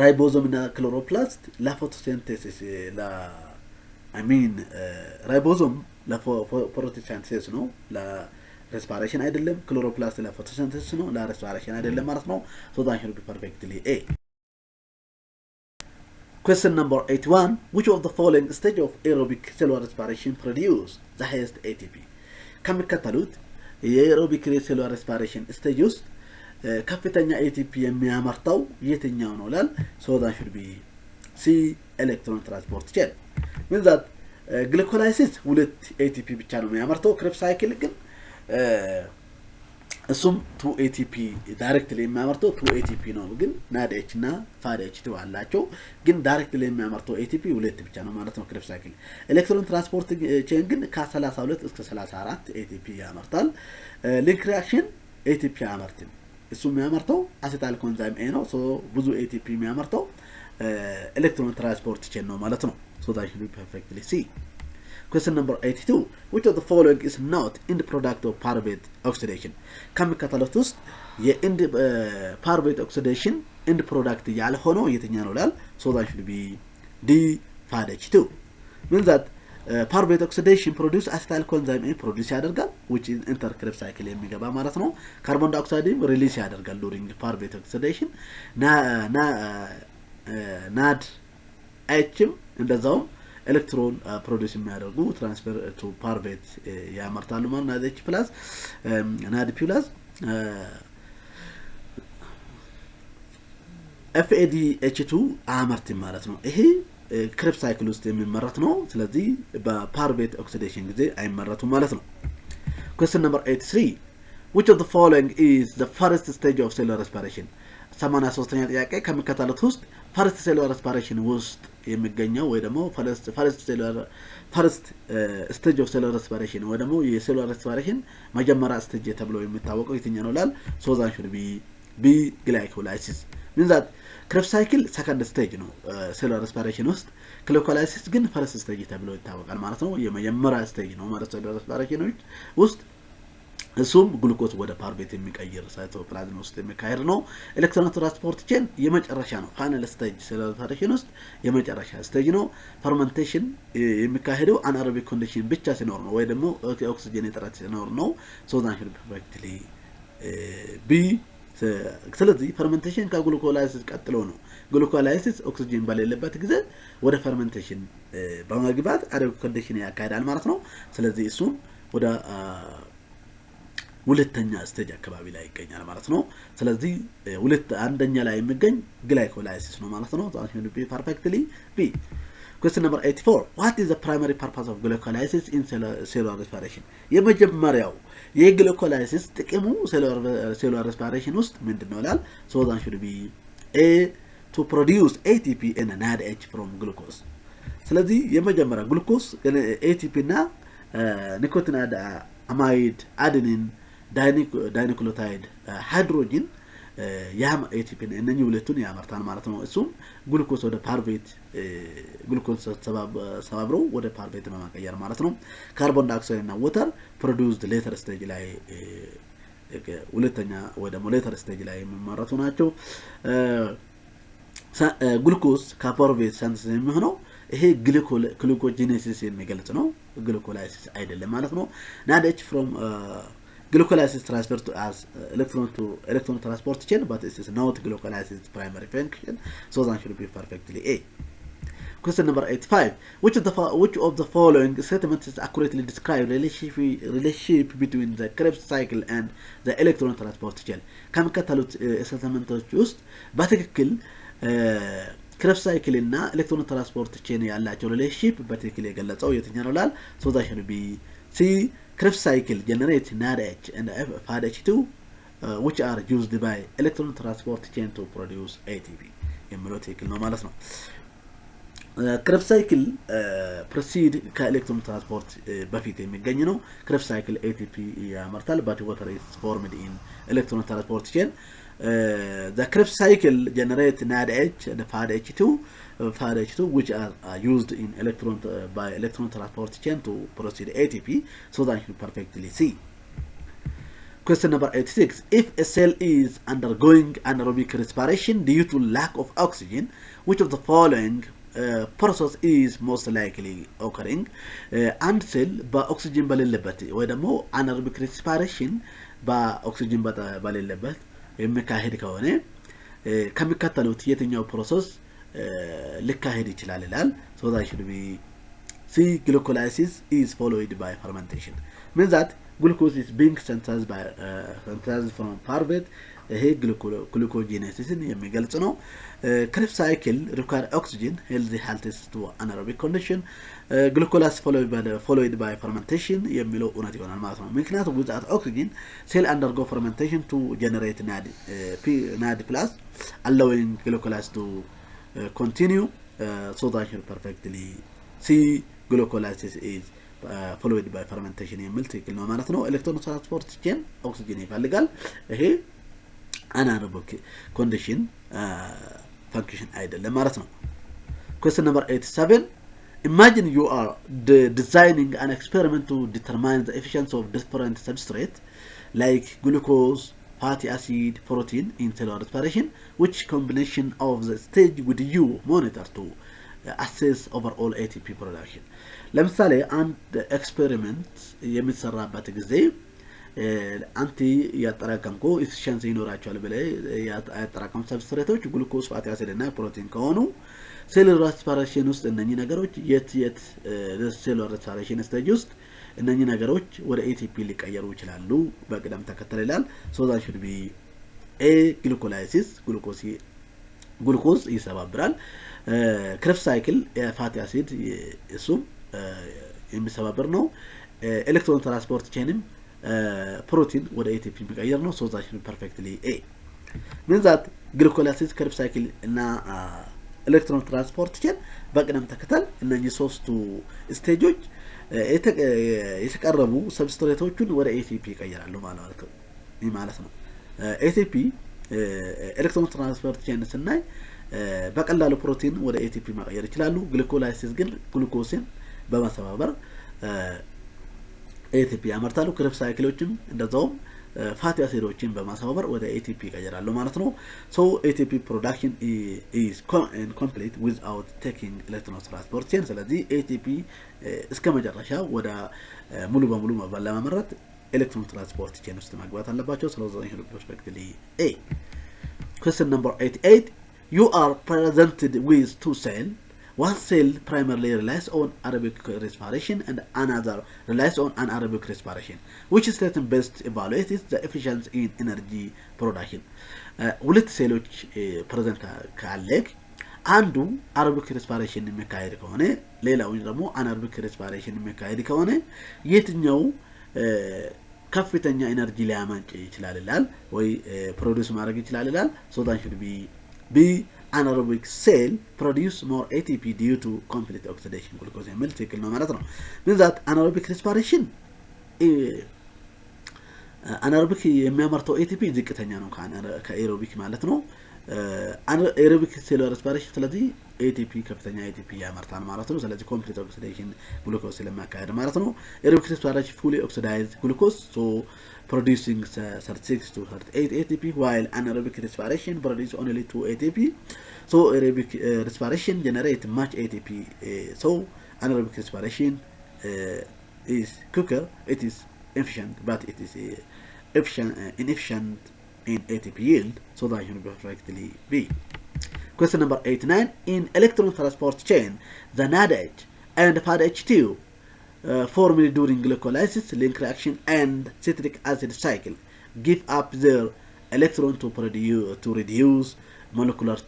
S1: ribosome እና chloroplast ለphotosynthesis ribosome ለphotosynthesis ነው ለrespiration አይደለም chloroplast ለphotosynthesis ነው ለrespiration አይደለም ማለት ነው so that should be perfectly A Question number 81. Which of the following stage of aerobic cellular respiration produce the highest ATP? ከሚከተሉት የኤሮቢክ ሴሉላር ሬስፓይሬሽን ስቴጅ ውስጥ ከፍተኛ ATP የሚያመርተው የትኛው ነው ላል so that should be C electron transport chain means that glycolysis ሁለት ATP ብቻ ነው የሚያመርተው Krebs cycle ግን እሱም 2 ATP directly የሚያመርተው 2 ATP ነው ግን NADH እና FADH አላቸው ግን directly የሚያመርተው ATP ሁለት ብቻ ነው ማለት ነው Krebs cycle ኤሌክትሮን ትራንስፖርት ቼን ግን ከ32 እስከ 34 ATP ያመርታል ሊንክ ሪአክሽን ATP ያመርታል እሱም የሚያመርተው አሴታይል ኮንዛይም A ነው so ብዙ ATP የሚያመርተው ኤሌክትሮን ትራንስፖርት ቼን ነው ማለት ነው so that should be perfectly C. Question number 82. Which of the following is not in the product of pyruvate oxidation? ከሚከተሉት ውስጥ የኢንድ pyruvate oxidation end product ያልሆነው የትኛው ነው ላል so that should be D FADH2 means that pyruvate oxidation produce acetyl coenzyme A produce ያደርጋል which is enter Krebs cycle የሚገባ ማለት ነው carbon dioxide release ያደርጋል during pyruvate oxidation NADH እንደዛው electron produce የሚያደርጉ transfer to pyruvate ያመርታሉ ማለት ነው NADH plus NAD plus FADH2 አመርት ማለት ነው ይሄ Krebs cycle ውስጥ የሚመረት ነው ስለዚህ በpyruvate oxidation ጊዜ አይመረቱም ማለት ነው Question number 83 Which of the following is the first stage of cellular respiration 83ኛ ጥያቄ ከሚከተሉት ውስጥ first cellular respiration ውስጥ የሚገኘው ወይ ደግሞ first stage of cellular respiration ወይ ደግሞ የcellular respiration መጀመሪያ stage ተብሎ የሚታወቀው የትኛው ነው ላል so that should be B glycolysis means that Krebs cycle second stage ነው cellular respiration ውስጥ glycolysis ግን first stage ተብሎ ይታወቃል ማለት ነው የመጀመሪያ stage ነው ማለት cellular respiration ውስጥ እሱም ግሉኮዝ ወደ ፓርቤት የሚቀየር ሳይቶፕላዝም ውስጥ የሚካሄድ ነው ኤሌክትሮን ትራንስፖርት ቼን የመጨረሻ ነው ፋይናል ስቴጅ ሴሉላር ሬስፓይሬሽን ውስጥ የመጨረሻ ስቴጅ ነው ፈርመንቴሽን የሚካሄደው አናሮቢክ ኮንዲሽን ብቻ ሲኖር ነው ወይ ደግሞ ኦክሲጅን እጥረት ሲኖር ነው ሶ that should perfectly B ስለዚህ ፈርመንቴሽን ከግሉኮላይሲስ ቀጥሎ ነው ግሉኮላይሲስ ኦክሲጅን በሌለበት ጊዜ ወደ ፈርመንቴሽን በመግባት አናሮቢክ ኮንዲሽን ያካሂዳል ማለት ነው ስለዚህ እሱም ወደ ሁለተኛ ስቴጅ አካባቢ ላይ ይገኛል ማለት ነው ስለዚህ አንደኛ ላይ የሚገኝ ግላይኮላይሲስ ነው ማለት ነው that should be perfectly B. Question number 84 What is the primary purpose of glycolysis in cellular respiration የመጀመሪያው የግላይኮላይሲስ ጥቅሙ cellular respiration ውስጥ ምንድነው ይላል so that should be A to produce ATP and NADH from glucose ስለዚህ የመጀመሪያው ግሉኮስ ATP እና ኒኮቲናይድ አማይድ አዴኒን ዳይኒክሎታይድ ሃይድሮጂን ያም ATP እነኚህ ሁለቱን ያመርታል ማለት ነው እሱም ግሉኮስ ወደ ፓርቬት ግሉኮስ ሰባብሮ ወደ ፓርቬት በማቀየር ማለት ነው ካርቦን ዳይኦክሳይድ እና ወተር ፕሮዲዩስድ ሌተር ስቴጅ ላይ ሁለተኛ ወይ ደግሞ ሌተር ስቴጅ ላይ የሚመረቱ ናቸው ግሉኮስ ከፓርቬት ሲንተሲስ የሚሆነው ይሄ ግሉኮጂኔሲስ የሚገልጽ ነው ግሉኮላይሲስ አይደለም ማለት ነው NADH from glycolysis transferred to as electron transport chain but it is not glycolysis primary function so that should be perfectly A. Question number 85 which of the following statements is accurately describe relationship between the Krebs cycle and the electron transport chain ከመከተሉት statements ውስጥ በትክክል Krebs cycle እና electron transport chain ያላቸው relationship በትክክል የገለጸው የትኛው ነው ላል so that should be C. Krebs cycle generates NADH and FADH2 which are used by electron transport chain to produce ATP የሚለው ትክክል ነው ማለት ነው Krebs cycle proceed ከኤሌክትሮን ትራንስፖርት በፊት የሚገኝ ነው Krebs cycle ATP ያመርታል but water is formed in electron transport chain the Krebs cycle generates NADH and FADH2 which are used in by electron transport chain to proceed ATP so that you perfectly see Question number 86 if a cell is undergoing anaerobic respiration due to lack of oxygen which of the following process is most likely occurring and cell በኦክሲጅን በሌለበት ወይ ደግሞ anaerobic respiration በኦክሲጅን በሌለበት የሚካሄድ ከሆነ ከሚከተሉት የትኛው ፕሮሰስ ሊካሄድ ይችላል ይላል so that should be C glucolysis is followed by fermentation means that glucose is being synthesized from pyruvate ይሄ glucogenesis የሚገልጽ ነው Krebs cycle require oxygen healthy to anaerobic condition glucose followed by fermentation የሚለው እውነት ይሆናል ማለት ነው ምክንያቱም without oxygen cell undergo fermentation to generate NAD+ allowing glucose to continue so that you perfectly see glucolysis is followed by fermentation የሚል ትክክል ነው ማለት ነው ኤሌክትሮን ትራንስፖርት ቼን ኦክሲጅን ይፈልጋል ይሄ anaerobic condition function አይደለም ማለት ነው question number 87 imagine you are designing an experiment to determine the efficiency of different substrates like glucose fatty acid protein in cellular respiration which combination of the stage would you monitor to assess overall ATP production ለምሳሌ አንድ ኤክስፔሪመንት የሚሰራበት ጊዜ አንቲ ያጠራቀምኩ ኢፊሺየንሲ ይኖራቸዋል በላይ ያጠራቀም ሰብስትሬቶች ግሉኮስ ፋቲ አሲድ እና ፕሮቲን ከሆኑ ሴሉላር ሬስፒሬሽን ውስጥ እነኚህ ነገሮች የት ሴሉላር ሬስፒሬሽን ስቴጅ ውስጥ እነኚህ ነገሮች ወደ ATP ሊቀየሩ ይችላሉ በቅደም ተከተል ይላል so that should be A glucolysis ግሉኮስ ይሰባብራል Krebs cycle ፋቲ አሲድ እሱ የሚሰባብር ነው ኤሌክትሮን ትራንስፖርት ቼንም protein ወደ ATP የሚቀየር ነው so that should be perfectly A means that glucolysis Krebs cycle እና ኤሌክትሮን ትራንስፖርት ቼን በቅደም ተከተል እነኚህ ሶስቱ ስቴጆች የተቀረቡ ሰብስትሬቶቹን ወደ ATP ይቀየራሉ ማለት ነው ይህ ማለት ነው ATP ኤሌክትሮን ትራንስፖርት ቼን ስናይ በቀላሉ ፕሮቲን ወደ ATP መቀየር ይችላሉ ግሉኮላይሲስ ግን ግሉኮስን በማሰባበር ATP ያመርታሉ Krebs ሳይክሎችም እንደዛው ፋቲ አሲዶችን በማሰባበር ወደ ATP ይቀየራሉ ማለት ነው so ATP production is incomplete without taking electron transport chain ስለዚህ ATP እስከ መጨረሻ ወደ ሙሉ በሙሉ ለማመረት ኤሌክትሮን ትራንስፖርት ቼን ውስጥ ማግባት አለባቸው ስለዚህ ይሄ perfectly A question number 88 you are presented with two cells one cell primarily relies on aerobic respiration and another relies on anaerobic respiration which statement best evaluates the efficiency in energy production ሁለት ሴሎች ፕሬዘንት ካለክ አንዱ aerobic respiration የሚካሄድ ከሆነ ሌላው ደግሞ anaerobic respiration የሚካሄድ ከሆነ የትኛው ከፍተኛ ኤነርጂ ሊያመነጭ ይችላል ይላል ወይ ፕሮዲዩስ ማድረግ ይችላል ይላል so that should be anaerobic cell produce more ATP due to complete oxidation glucose የሚል ትክክል ነው ማለት ነው means that anaerobic respiration anaerobic የሚያመርተው ATP ዝቅተኛ ነው ከአerobic ማለት ነው aerobic cellular respiration ስለዚህ ATP ከፍተኛ ATP ያመርታል ማለት ነው ስለዚህ complete oxidation glucose ስለማካሄድ ማለት ነው aerobic respiration fully oxidized glucose so producing 36 to 38 ATP while anaerobic respiration produces only 2 ATP so aerobic respiration generates much ATP so anaerobic respiration is quicker it is efficient but it is inefficient in ATP yield so that you will perfectly be question number 89 in electron transport chain the NADH and FADH2 formed during glucolysis link reaction and citric acid cycle give up their electron to reduce molecular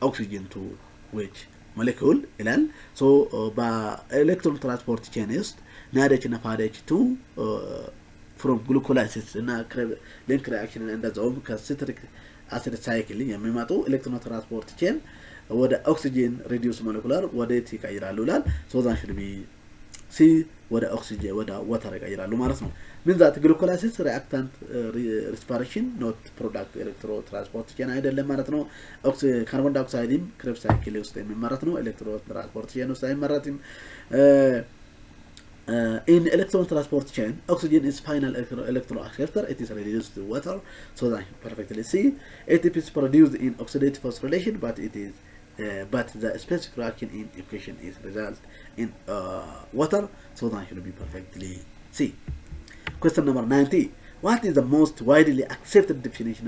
S1: oxygen to which molecule ይላል so በኤሌክትሮን ትራንስፖርት ቼን ውስጥ NADH እና FADH2 from glucolysis እና link reaction እንደዛውም ከcitric acid cycle የሚመጡ ኤሌክትሮን ትራንስፖርት ቼን ወደ ኦክሲጅን ሪዲዩስ ሞለኩላር ወደ ቲ ይቀይራሉ ይላል so that should be C ወደ ኦክሲጅን ወደ ዋተር ይቀይራሉ ማለት ነው means that glucolysis reactant respiration not product electron transport chain አይደለም ማለት ነው ካርቦን ዳይኦክሳይድም Krebs cycle ውስጥ የሚመረት ነው ኤሌክትሮን ትራንስፖርት ቼን ውስጥ አይመረትም in electron transport chain oxygen is final electron acceptor it is reduced to water so that perfectly see ATP is produced in oxidative phosphorylation but the specific reaction in equation is result in water so that should be perfectly C question number 90 what is the most widely accepted definition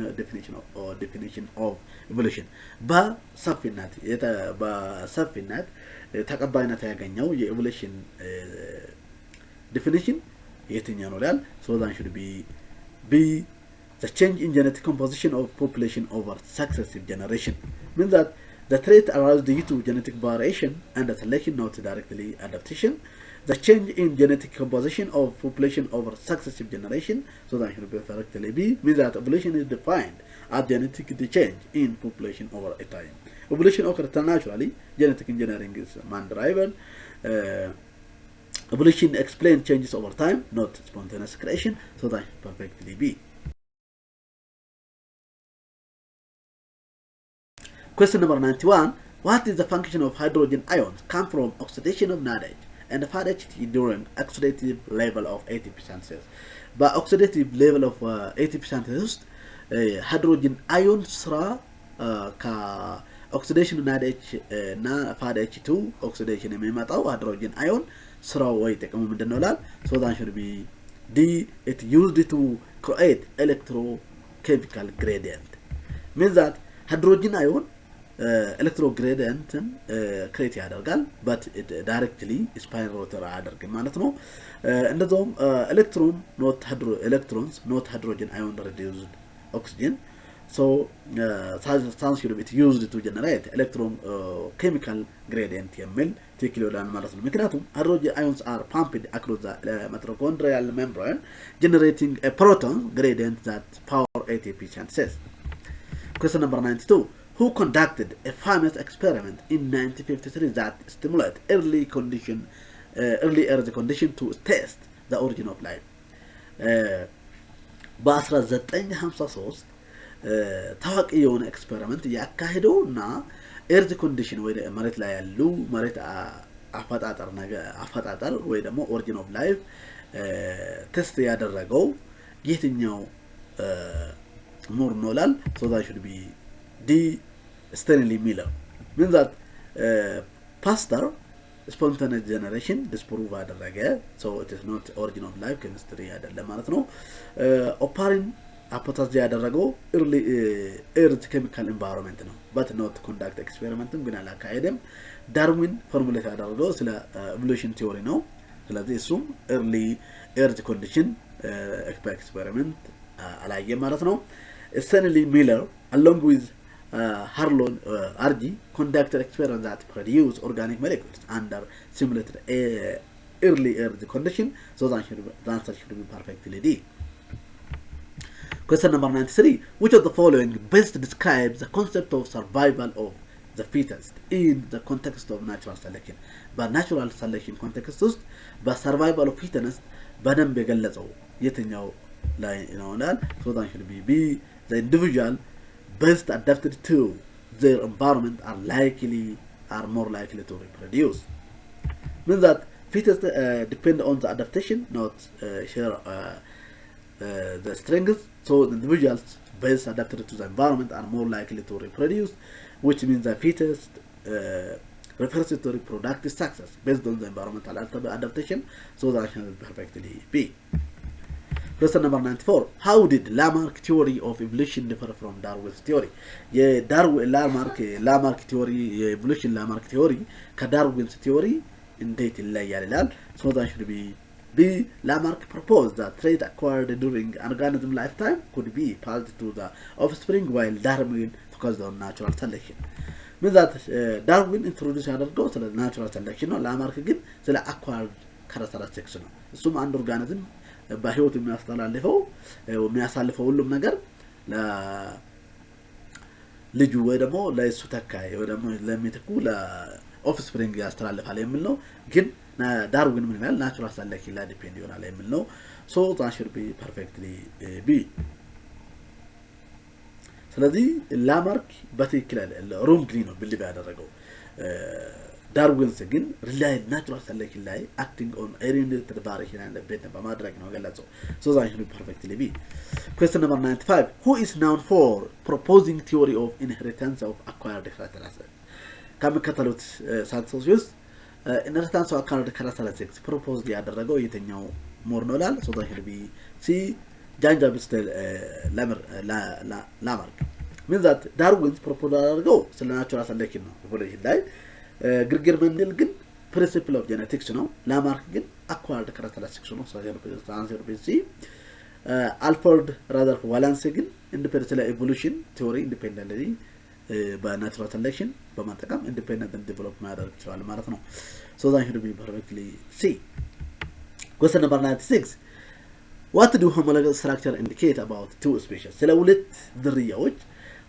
S1: of evolution? በሰፊነት ተቀባይነት ያገኘው የኢቮሉሽን definition የትኛው ነው ይላል? So that should be the change in genetic composition of population over successive generation. Means that the trait arises due to genetic variation and selection, not directly adaptation. The change in genetic composition of population over successive generation, so that should be correctly be, means that evolution is defined as genetic change in population over a time. Evolution occurs naturally. Genetic engineering is man-driven. Evolution explains changes over time, not spontaneous creation, so that should perfectly be. Question number 91. What is the function of hydrogen ions come from oxidation of NADH and FADH during oxidative level of 80%? በኦክሲዴቲቭ ሌቨል ኦፍ 80% ውስጥ ሃይድሮጅን አዮን ስራ ከኦክሲዴሽን ናድኤች እና ፋድኤች2 ኦክሲዴሽን የሚመጣው ሃይድሮጅን አዮን ስራው ወይ ጥቅሙ ምንድነው ይላል? So that should be D. It used to create electrochemical gradient. Means that hydrogen ion electro gradient create ያደርጋል, but it directly spin rotor አያደርግም ማለት ነው። እንደዛውም electrons not hydrogen ion reduced oxygen, so transfer it used to generate electron chemical gradient የሚል ትክክል ይሆናል ማለት ነው። ምክንያቱም hydrogen ions are pumped across the mitochondrial membrane generating a proton gradient that power ATP synthesis. Question number 92. Who conducted a famous experiment in 1953 that stimulated early earth condition to test the origin of life? በ1953 ታዋቂ የሆነ ኤክስፐሪመንት ያካሄደው እና ኤርዝ ኮንዲሽን ወይ መሬት ላይ ያሉ መሬት አፈጣጠር ወይ ደግሞ ኦሪጂን ኦፍ ላይፍ ቴስት ያደረገው የትኛው ሞር ኖላል? So that should be D. Stanley Miller. Means that Pasteur spontaneous generation disprove አደረገ, so it is not origin of life chemistry አይደለም ማለት ነው። ኦፓሪን hypothesis ያደረገው early earth chemical environment ነው, but not conduct experiment ግን አላካሄደም። ዳርዊን ፎርሙሌት ያደረገው ስለ evolution theory ነው። ስለዚህ እሱም early earth condition experiment አላየም ማለት ነው። Stanley Miller along with Harlow RG conducted experiments that produce organic molecules under simulated early earth condition, so the answer should be perfectly D. Question number 93. Which of the following best describes the concept of survival of the fittest in the context of natural selection? But natural selection context ውስጥ በsurvival of fittest በደንብ የገለጸው የትኛው ላይ ነው? So that should be B. The individual best adapted to their environment are more likely to reproduce. Means that fittest depend on the adaptation, not share the strengths. So the individuals best adapted to the environment are more likely to reproduce, which means the fittest refers to reproductive success based on the environmental adaptation. So the action is perfectly B. Question number 94. How did Lamarck theory of evolution differ from Darwin's theory? Lamarck theory evolution Lamarck theory ከዳርዊንስ theory እንዴት ይለያል? So that should be B. Lamarck proposed that traits acquired during organism lifetime could be passed to the offspring, while Darwin focused on natural selection. Means that Darwin introduced ያደርገው ስለ natural selection ነው። Lamarck ግን ስለ acquired characteristics ነው። እሱም አንድ ኦርጋኒዝም በህይወት የሚያሳልፈው ሁሉም ነገር ለልጁ ወይ ደግሞ ለሱ ተካይ ወይ ደግሞ ለሚተኩ ለኦፍስፕሪንግ ያስተላልፋል የሚል ነው። ግን ዳርዊን ምን ይላል? ናቹራል ሰሌክሽን ላይ ዲፔንድ ይሆናል የሚል ነው። so that should be perfectly B. ስለዚህ ላማርክ በትክክል ሮንግሊ ነው ቢሊቭ ያደረገው። ዳርዊንስ ግን ሪላይ ናቹራል ሰሌክሽን ላይ acting on hereditary variation and dependent በማድረግ ነው ገለጸው። so that should be perfectly B. Question number 95. Who is known for proposing theory of inheritance of acquired characteristics? ከመከተሉት ሳይንቲስቶች ውስጥ inheritance of acquired characteristics proposed ያደረገው የትኛው ሞር ነው ይላል? so that should be C. ጃንጃብል ስትል ላማርክ means that Darwin's proposal አድርገው ስለ ናቹራል ሰሌክሽን ነው ኢቮሉሽን ላይ ግርግር መንደል ግን principle of genetics ነው ላማርክ ግን acquired characteristics ነው answer BC Alfred Rutherford Wallace ግን independent evolution theory independently በናቹራል ሰሌክሽን በመጠቀም independent develop ማድረግ ይችላል ማለት ነው so that should be perfectly C question number 96 what do homologous structure indicate about two species ስለ ሁለት ዝርያዎች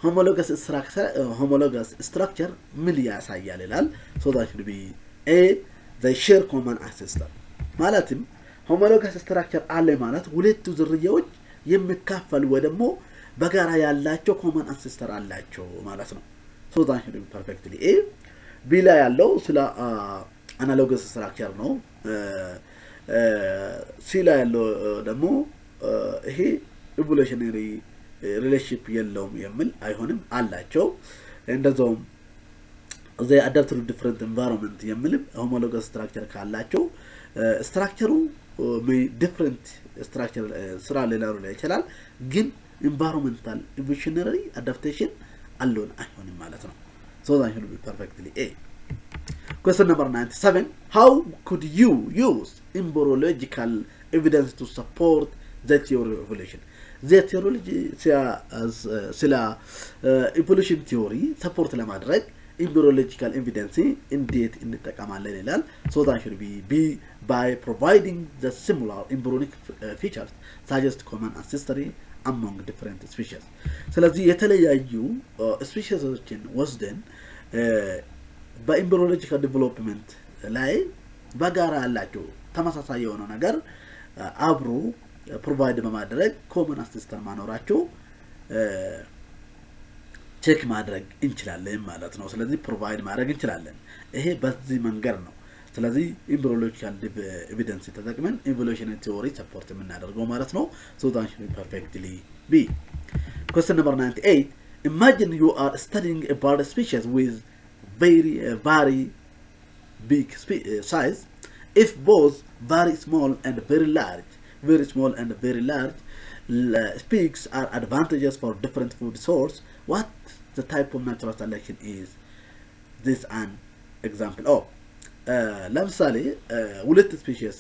S1: homologous structure ምን ያሳያል ይላል so that should be A they share common ancestor ማለትም homologous structure አለ ማለት ሁለቱ ዝርያዎች የሚካፈሉ ወይ ደግሞ በጋራ ያላቸው common ancestor አላቸው ማለት ነው so that should be perfectly A B ላይ ያለው ስለ analogous structure ነው C ላይ ያለው ደግሞ ይሄ evolutionary relationship የለውም የሚል አይሆንም አላቸው እንደዛውም they adapt to different environment የሚል homologous structure ካላቸው structure different structure ስራ ሊኖር ይችላል ግን environmental evolutionary adaptation alone አይሆንም ማለት ነው so that should be perfectly A question number 97 how could you use embryological evidence to support the theory of evolution the theology ስለ evolution theory support ለማድረግ embryological evidence እንዴት እንጠቀማለን ይላል so that should be by providing the similar embryonic features suggest common ancestry among different species ስለዚህ የተለያዩ ስፔሺሶችን ወስደን በembryological development ላይ በጋራ ያላቸው ተመሳሳይ የሆነ ነገር አብሮ provide በማድረግ common ancestor ማኖራቸው ቼክ ማድረግ እንችላለን ማለት ነው ስለዚህ provide ማድረግ እንችላለን ይሄ በዚህ መንገድ ነው ስለዚህ embryological evidence ተጠቅመን evolutionary theory support የምናደርገው ማለት ነው so that should be perfectly B question number 98 imagine you are studying a bird species with very big size if both very small and very large species are advantageous for different food source what the type of natural selection is this an example of ለምሳሌ ሁለት ስፔሺስ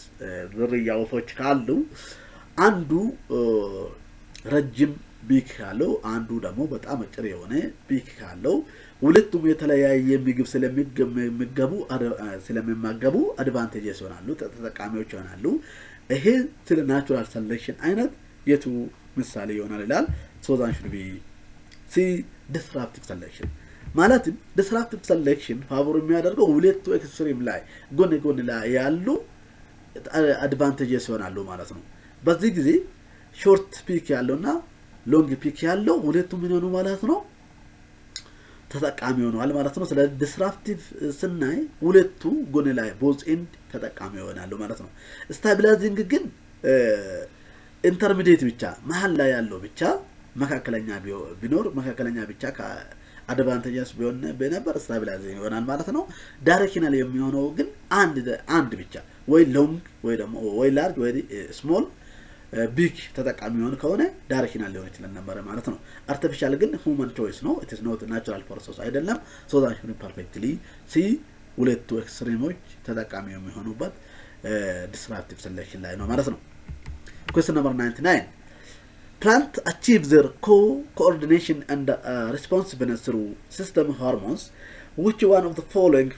S1: ዝርያዎች ካሉ አንዱ ረጅም ቢክ ካለው አንዱ ደግሞ በጣም አጭር የሆነ ቢክ ካለው ሁለቱም የተለያየ ምግብ ስለሚመገቡ አድቫንቴጅስ ይሆናሉ ተጠቃሚዎች ይሆናሉ ይሄ ስለ ናቹራል ሰሌክሽን አይነት የቱ ምሳሌ ይሆናል ይላል so that should be C disruptive selection ማለትም disruptive selection ፋቮር የሚያደርገው ሁለቱ ኤክስትሪም ላይ ጎን ላይ ያሉ አድቫንቴጅስ ይሆናሉ ማለት ነው በዚህ ጊዜ ሾርት ፒክ ያለውና ሎንግ ፒክ ያለው ሁለቱም ምን ሆኑ ማለት ነው ተጠቃሚ ሆነዋል ማለት ነው ስለዚህ disruptive ስናይ ሁለቱ ጎን ላይ both end ተጠቃሚ ይሆናሉ ማለት ነው stabilizing ግን ኢንተርሚዲየት ብቻ መሃል ላይ ያለው ብቻ መካከለኛ ቢኖር መካከለኛ ብቻ ከአድቫንቴጅስ ቢሆን በነበር stabilizing ይሆናል ማለት ነው ዳይሬክሽናል የሚሆነው ግን አንድ ብቻ ወይ ሎንግ ወይ ደግሞ ወይ ላርጅ ወይ ስሞል ቢግ ተጠቃሚ ሆነ ከሆነ ዳይሬክሽናል ሊሆን ይችላል ነበር ማለት ነው አርቲፊሻል ግን human choice ነው it is not natural process አይደለም so that should be perfectly C ሁለቱ ኤክስትሪሞች ተጠቃሚ የሚሆኑበት disruptive selection ላይ ነው ማለት ነው question number 99 plant achieve their coordination and responsiveness through system hormones which one of the following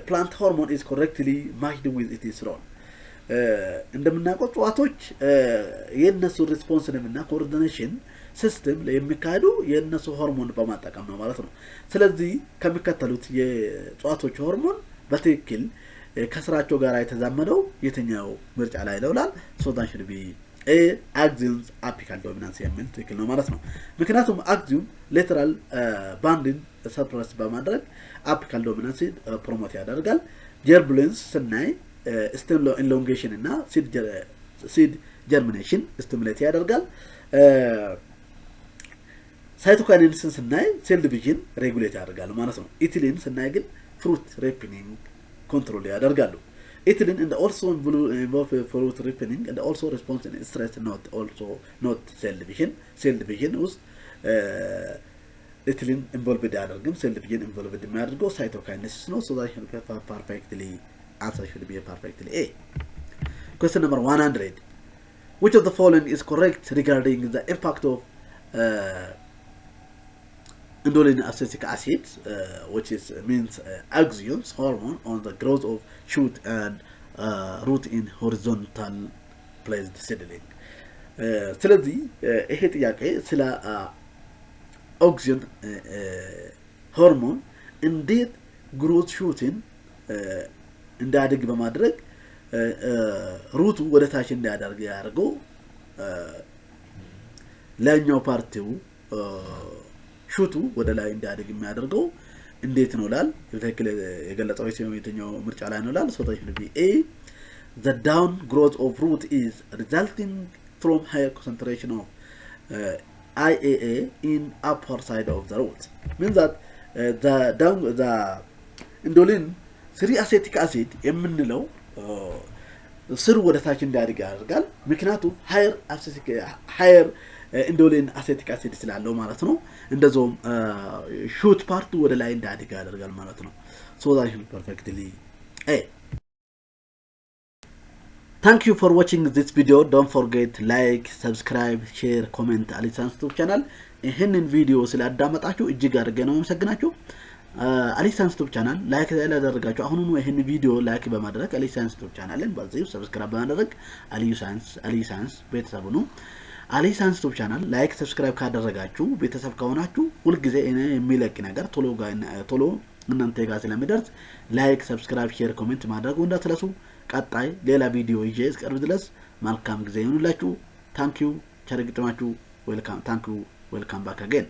S1: plant hormone is correctly matched with its role እንደምናውቀው ጧቶች የነሱ ሪስፖንሲቭ እና ኮኦርዲኔሽን ሲስተም ላይ የሚካሄዱ የነሱ ሆርሞን በማጠቀም ነው ማለት ነው ስለዚህ ከሚከተሉት የጧቶች ሆርሞን በትክክል ከስራቸው ጋር የተዛመደው የትኛው ምርጫ ላይ ይላል so that should be A axons apical dominance የሚል ትክክል ነው ማለት ነው ምክንያቱም axon lateral banding suppress በማድረግ apical dominance ፕሮሞት ያደርጋል gerbulence ስናይ stem elongation እና seed germination stimulate ያደርጋል cytokinin ስናይ cell division regulate ያደርጋል ማለት ነው ethylene ስናይ ግን fruit ripening control ያደርጋሉ ethylene and also involved fruit ripening and also response in stress not cell division. Cell division was ethylene involved in cell division involved in cytokinesis. No, so that should be perfectly answer should be perfectly A. Question number 100. Which of the following is correct regarding the impact of indolin acetic acid, which means axioms hormone on the growth of shoot and root in horizontal placed seedling. ስለዚህ ይሄ ጥያቄ ስለ ኦክሲጅን ሆርሞን እንዴት ግሮት ሹትን እንዳያድግ በማድረግ ሩቱ ወደ ታች እንዳያደርግ ያደርገው ላኛው ፓርቲው ሹቱ ወደ ላይ እንዳያድግ የሚያደርገው እንዴት ነው ላል በትክክል የገለጸው የትኛው ምርጫ ላይ ነው ላል ሶ that be A. The down growth of root is resulting from higher concentration of IAA in upper side of the root. Means that the indolin 3-acetic acid የምንለው ስሩ ወደ ታች እንዳያድግ ያደርጋል ምክንያቱም higher indolin acetic acid ስላለው ማለት ነው እንደዛውም shoot part ወደ ላይ እንዳያድግ ያደርጋል ማለት ነው so that is perfectly A. Thank you for watching this video. Don't forget like, subscribe, share, comment Alisans YouTube channel. ይሄንን ቪዲዮ ስላዳመጣችሁ እጅግ አድርጌ ነው የምሰግናችሁ Alisans YouTube channel ላይክ ያላደረጋችሁ አሁኑኑ ይሄን ቪዲዮ ላይክ በማድረግ Alisans YouTube channelን በዚሁ ሰብስክራይብ በማድረግ Alisans ቤተሰብ ነው Alisans YouTube channel ላይክ ሰብስክራይብ ካደረጋችሁ ቤተሰብ ከሆናችሁ ሁሉ ጊዜ እኔ የሚለቅ ነገር ቶሎ እናንተ ጋር ስለሚደርስ ላይክ ሰብስክራይብ ሼር ኮሜንት ማድረጉ እንዳትረሱ ቀጣይ ሌላ ቪዲዮ ይዤ እስከርብ ድረስ መልካም ጊዜ ይሁንላችሁ ታንክ ዩ ቸር ግጥማችሁ ዌልካም ታንክ ዩ ዌልካም ባክ አገን